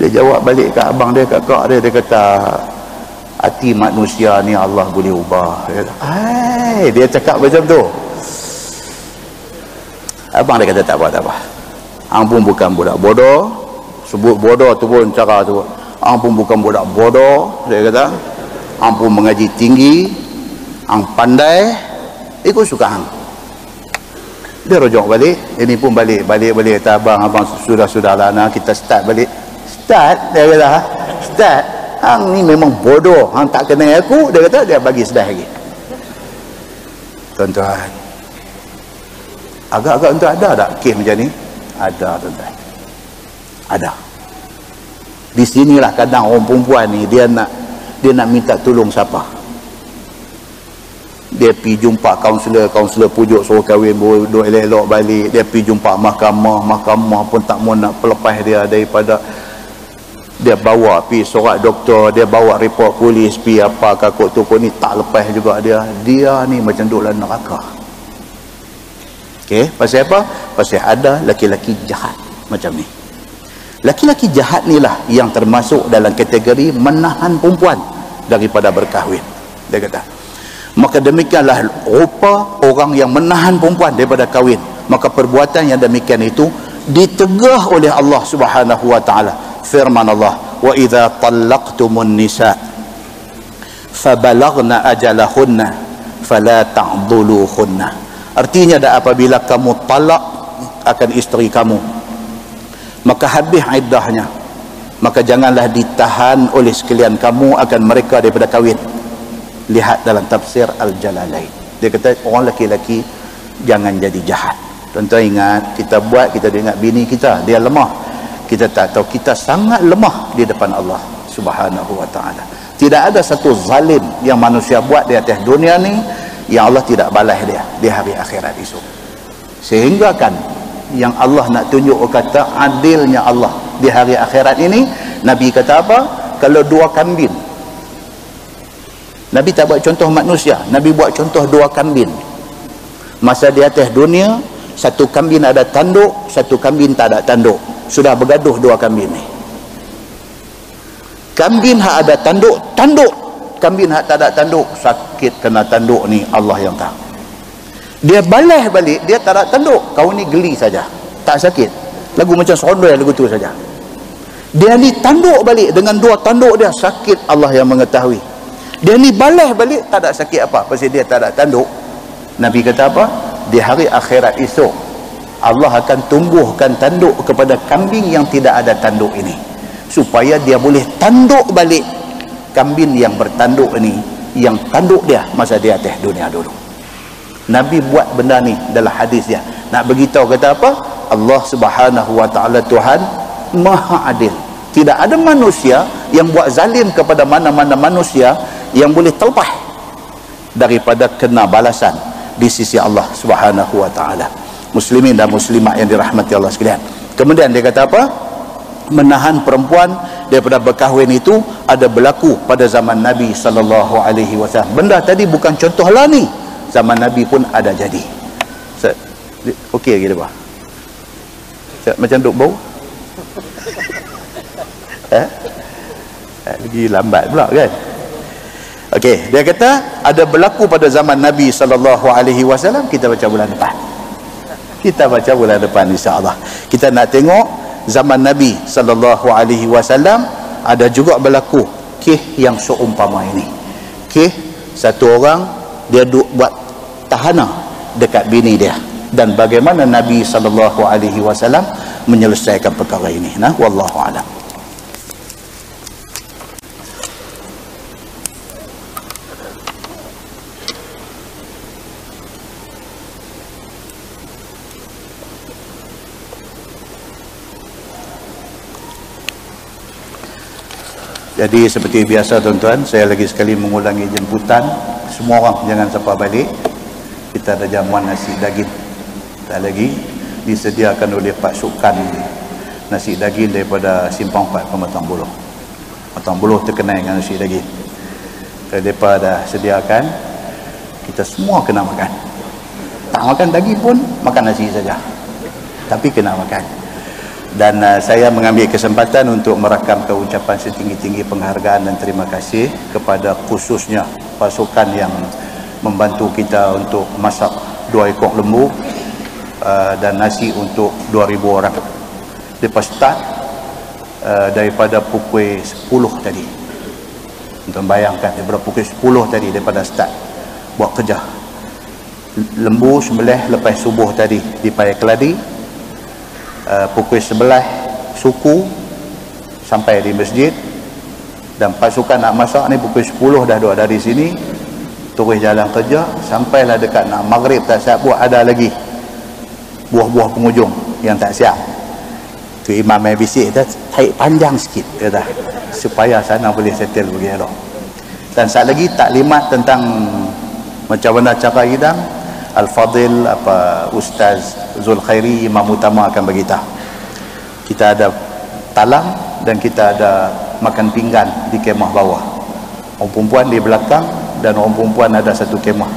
Dia jawab balik kat abang dia, kat kak dia, dia kata hati manusia ni Allah boleh ubah. Dia kata, hai, dia cakap macam tu. Abang dia kata tak apa. Hang pun bukan budak bodoh. Sebut bodoh tu pun cara tu. Hang pun bukan budak bodoh. Dia kata hang pun mengaji tinggi, hang pandai, ikut suka hang. Dia rojok balik. Ini pun balik kata abang sudah-sudahlah nak kita start balik. Start, dia kata start. Hang ni memang bodoh, hang tak kenal aku. Dia kata dia bagi sedah lagi. Tuan-tuan, agak-agak untuk ada tak kes macam ni? Ada tuan-tuan, ada. Di sinilah kadang orang perempuan ni dia nak minta tolong siapa. Dia pergi jumpa kaunselor pujuk suruh kahwin, duk elok-elok balik. Dia pergi jumpa mahkamah pun tak mau nak pelepas dia daripada. Dia bawa pergi sorat doktor, dia bawa report polis, pergi apa kakuk toko ni tak lepas juga dia ni macam duk dalam neraka. Okey, pasal apa? Pasti ada laki-laki jahat macam ni. Laki-laki jahat ni lah yang termasuk dalam kategori menahan perempuan daripada berkahwin. Dia kata, maka demikianlah rupa orang yang menahan perempuan daripada kahwin. Maka perbuatan yang demikian itu ditegah oleh Allah Subhanahu wa taala. Firman Allah, wa idza talaqtumun nisa fabalaghna ajalahunna fala ta'dhuluhunna. Artinya dah apabila kamu talak akan isteri kamu, maka habis iddahnya, maka janganlah ditahan oleh sekalian kamu akan mereka daripada kahwin. Lihat dalam tafsir Al-Jalalain, dia kata orang lelaki-lelaki jangan jadi jahat. Tuan-tuan ingat, kita buat, kita ingat bini kita dia lemah, kita tak tahu kita sangat lemah di depan Allah Subhanahu wa taala. Tidak ada satu zalim yang manusia buat di atas dunia ni yang Allah tidak balas dia di hari akhirat esok. Sehingga kan yang Allah nak tunjuk kata adilnya Allah di hari akhirat ini, Nabi kata apa? Kalau dua kambing, Nabi tak buat contoh manusia, Nabi buat contoh dua kambing. Masa di atas dunia, satu kambing ada tanduk, satu kambing tak ada tanduk. Sudah bergaduh dua kambing ni. Kambing hak ada tanduk, tanduk. Kambing hak tak ada tanduk, sakit kena tanduk ni Allah yang tahu. Dia balas balik, dia tak ada tanduk, kau ni geli saja, tak sakit. Lagu macam serondoi lagu tu saja. Dia ni tanduk balik dengan dua tanduk dia, sakit Allah yang mengetahui. Dia ni balas balik, tak ada sakit apa, pasal dia tak ada tanduk. Nabi kata apa? Di hari akhirat esok Allah akan tumbuhkan tanduk kepada kambing yang tidak ada tanduk ini, supaya dia boleh tanduk balik kambing yang bertanduk ini, yang tanduk dia masa di atas dunia dulu. Nabi buat benda ni dalam hadis dia, nak beritahu kata apa? Allah Subhanahu wa taala Tuhan Maha Adil. Tidak ada manusia yang buat zalim kepada mana-mana manusia yang boleh terlepas daripada kena balasan di sisi Allah Subhanahu wa taala. Muslimin dan muslimat yang dirahmati Allah sekalian. Kemudian dia kata apa? Menahan perempuan daripada berkahwin itu ada berlaku pada zaman Nabi sallallahu alaihi wasallam. Benda tadi bukan contoh lah ni, zaman Nabi pun ada jadi. Okey lagi dah. Macam duk bau. Lagi lambat pula kan. Okey, dia kata ada berlaku pada zaman Nabi sallallahu alaihi wasallam. Kita baca bulan depan. Kita baca bulan depan insya-Allah. Kita nak tengok zaman Nabi sallallahu alaihi wasallam ada juga berlaku kes yang seumpama ini. Kes satu orang dia buat tahanan dekat bini dia, dan bagaimana Nabi sallallahu alaihi wasallam menyelesaikan perkara ini. Nah, wallahu a'lam. Jadi seperti biasa tuan-tuan, saya lagi sekali mengulangi jemputan semua orang jangan sampai balik. Kita ada jamuan nasi daging, tak lagi disediakan oleh pasukan nasi daging daripada Simpang 4 Pematang Buloh. Pematang Buloh terkenal dengan nasi daging. Mereka dah sediakan, kita semua kena makan. Tak makan daging pun makan nasi saja, tapi kena makan. Dan saya mengambil kesempatan untuk merakamkan ucapan setinggi-tinggi penghargaan dan terima kasih kepada khususnya pasukan yang membantu kita untuk masak 2 ekor lembu dan nasi untuk 2,000 orang. Lepas start daripada pukul 10 tadi, untuk bayangkan daripada pukul 10 tadi, daripada start buat kerja. Lembu sembelih lepas subuh tadi di Paya Keladi, pukul 11 suku sampai di masjid, dan pasukan nak masak ni pukul 10 dah duduk dari sini terus jalan kerja sampailah dekat nak maghrib tak siap buat, ada lagi buah-buah penghujung yang tak siap. Tu imam yang bisik dah tarik panjang sikit kata, supaya sana boleh settle begitu. Dan saat lagi taklimat tentang macam mana cara hidang, Al-Fadil Ustaz Zulkhairi Imam Utama akan beritahu. Kita ada talang dan kita ada makan pinggan di kemah bawah. Orang perempuan di belakang dan orang perempuan ada satu kemah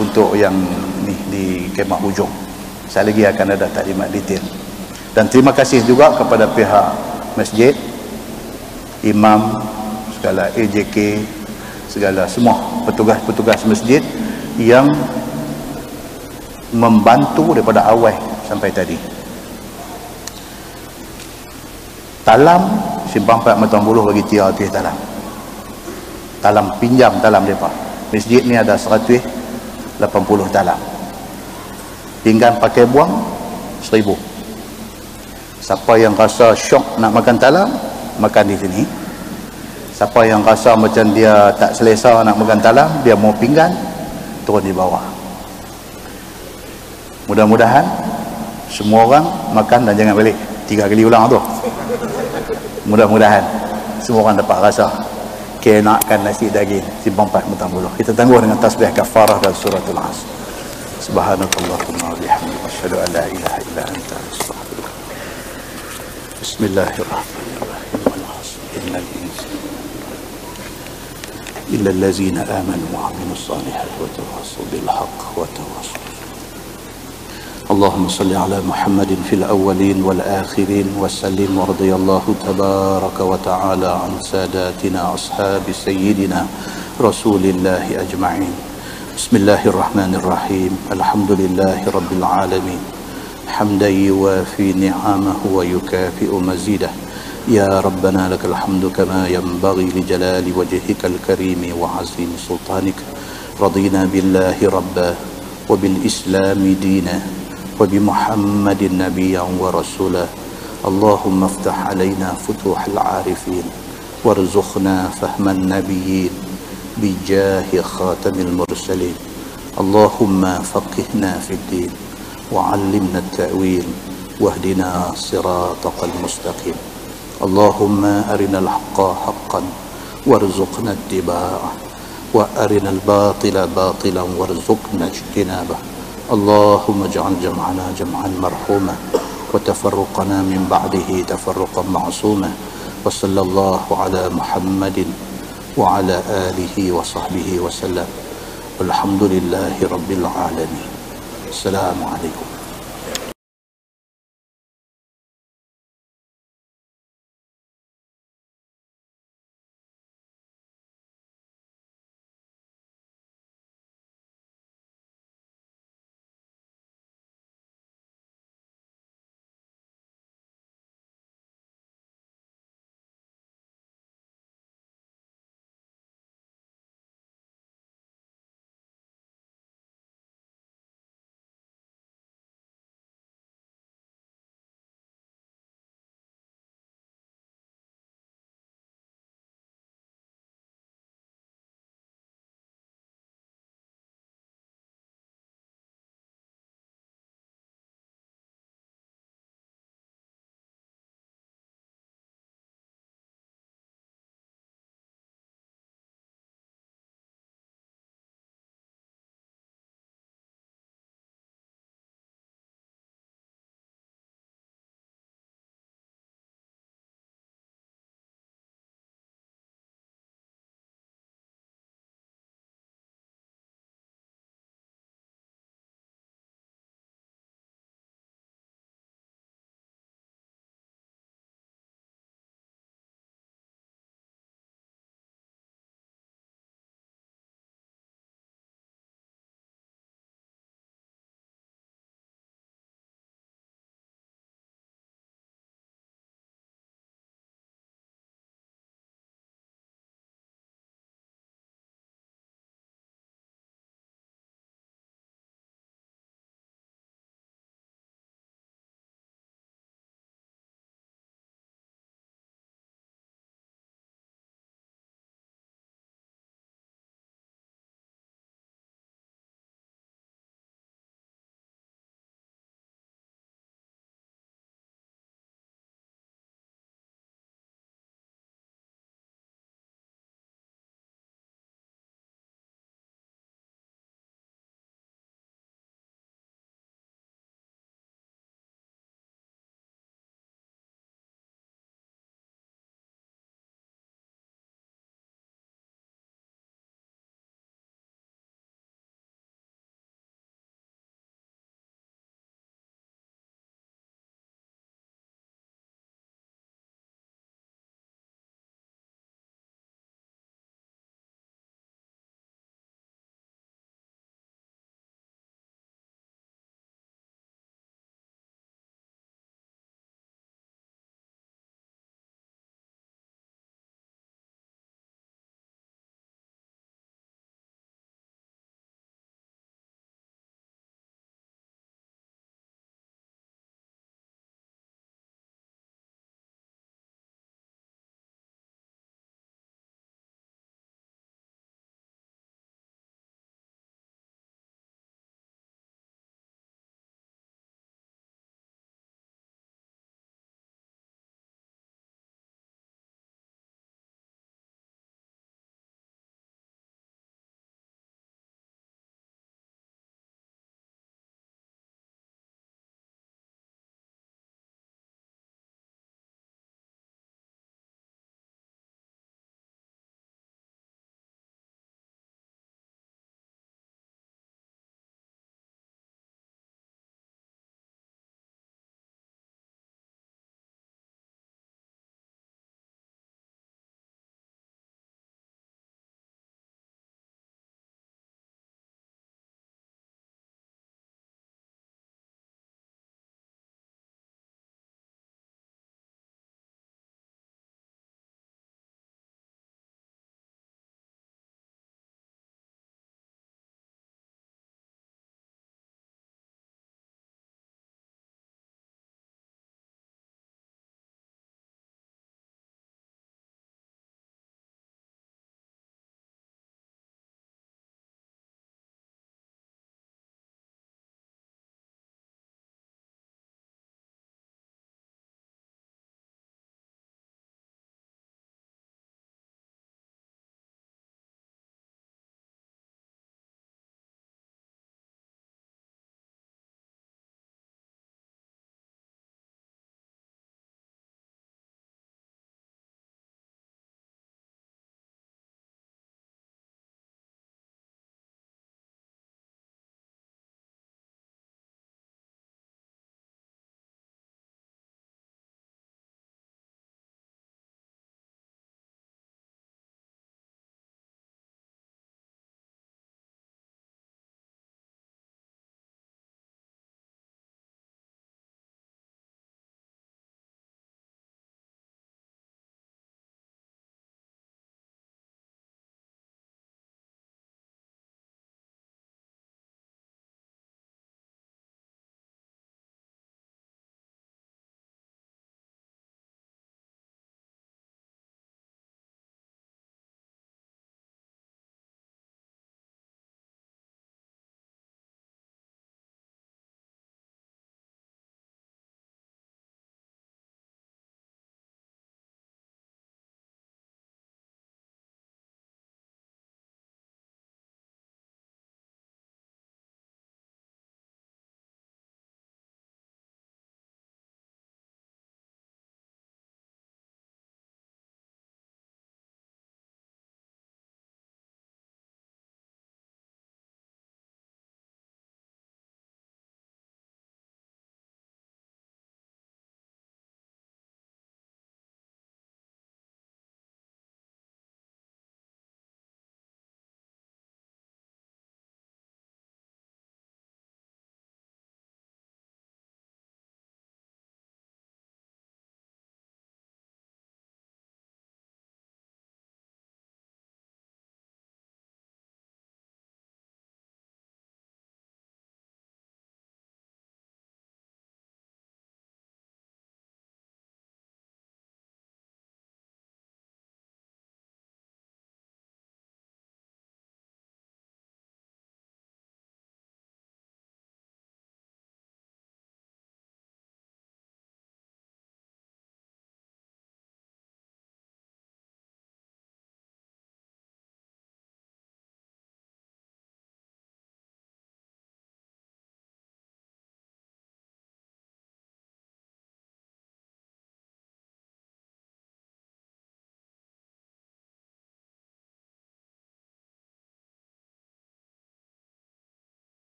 untuk yang ni di kemah hujung. Sekali lagi akan ada taklimat detail. Dan terima kasih juga kepada pihak masjid, imam, segala AJK, segala semua petugas-petugas masjid yang membantu daripada awal sampai tadi. Talam Simpang 4 Matang Buluh bagi tiar tu talam. Talam pinjam talam depa. Masjid ni ada 180 talam. Pinggan pakai buang 1000. Siapa yang rasa syok nak makan talam, makan di sini. Siapa yang rasa macam dia tak selesa nak makan talam, dia mau pinggan, turun di bawah. Mudah-mudahan semua orang makan dan jangan balik 3 kali ulang tu. Mudah-mudahan semua orang dapat rasa kenakkan nasi daging Simpang 4 Matang Buluh. Kita tangguh dengan tasbih kafarah dan suratul Asr. Subhanakallahumma wa bihamdika asyhadu an la ilaha illa anta astaghfiruka. Bismillahirrahmanirrahim. Wal 'asr innal insana illa allazina amanu wa 'amilus salihati wa tawassaw bil haqq wa tawassaw. اللهم صل على محمد في الأولين والآخرين وسلم ورضي الله تبارك وتعالى عن ساداتنا أصحاب سيدنا رسول الله أجمعين. بسم الله الرحمن الرحيم. الحمد لله رب العالمين حمدا يوافي نعمه ويكافئ مزيده. يا ربنا لك الحمد كما ينبغي لجلال وجهك الكريم وعظيم سلطانك. رضينا بالله ربا وبالإسلام دينا وبمحمد نبيا ورسولا. اللهم افتح علينا فتوح العارفين وارزقنا فهم النبيين بجاه خاتم المرسلين. اللهم فقهنا في الدين وعلمنا التأويل واهدنا صراطك المستقيم. اللهم أرنا الحق حقا وارزقنا اتباعه وأرنا الباطل باطلا وارزقنا اجتنابه. اللهم اجعل جمعنا جمعا مرحوما وتفرقنا من بعده تفرقا معصوما. وصلى الله على محمد وعلى آله وصحبه وسلم. والحمد لله رب العالمين. السلام عليكم.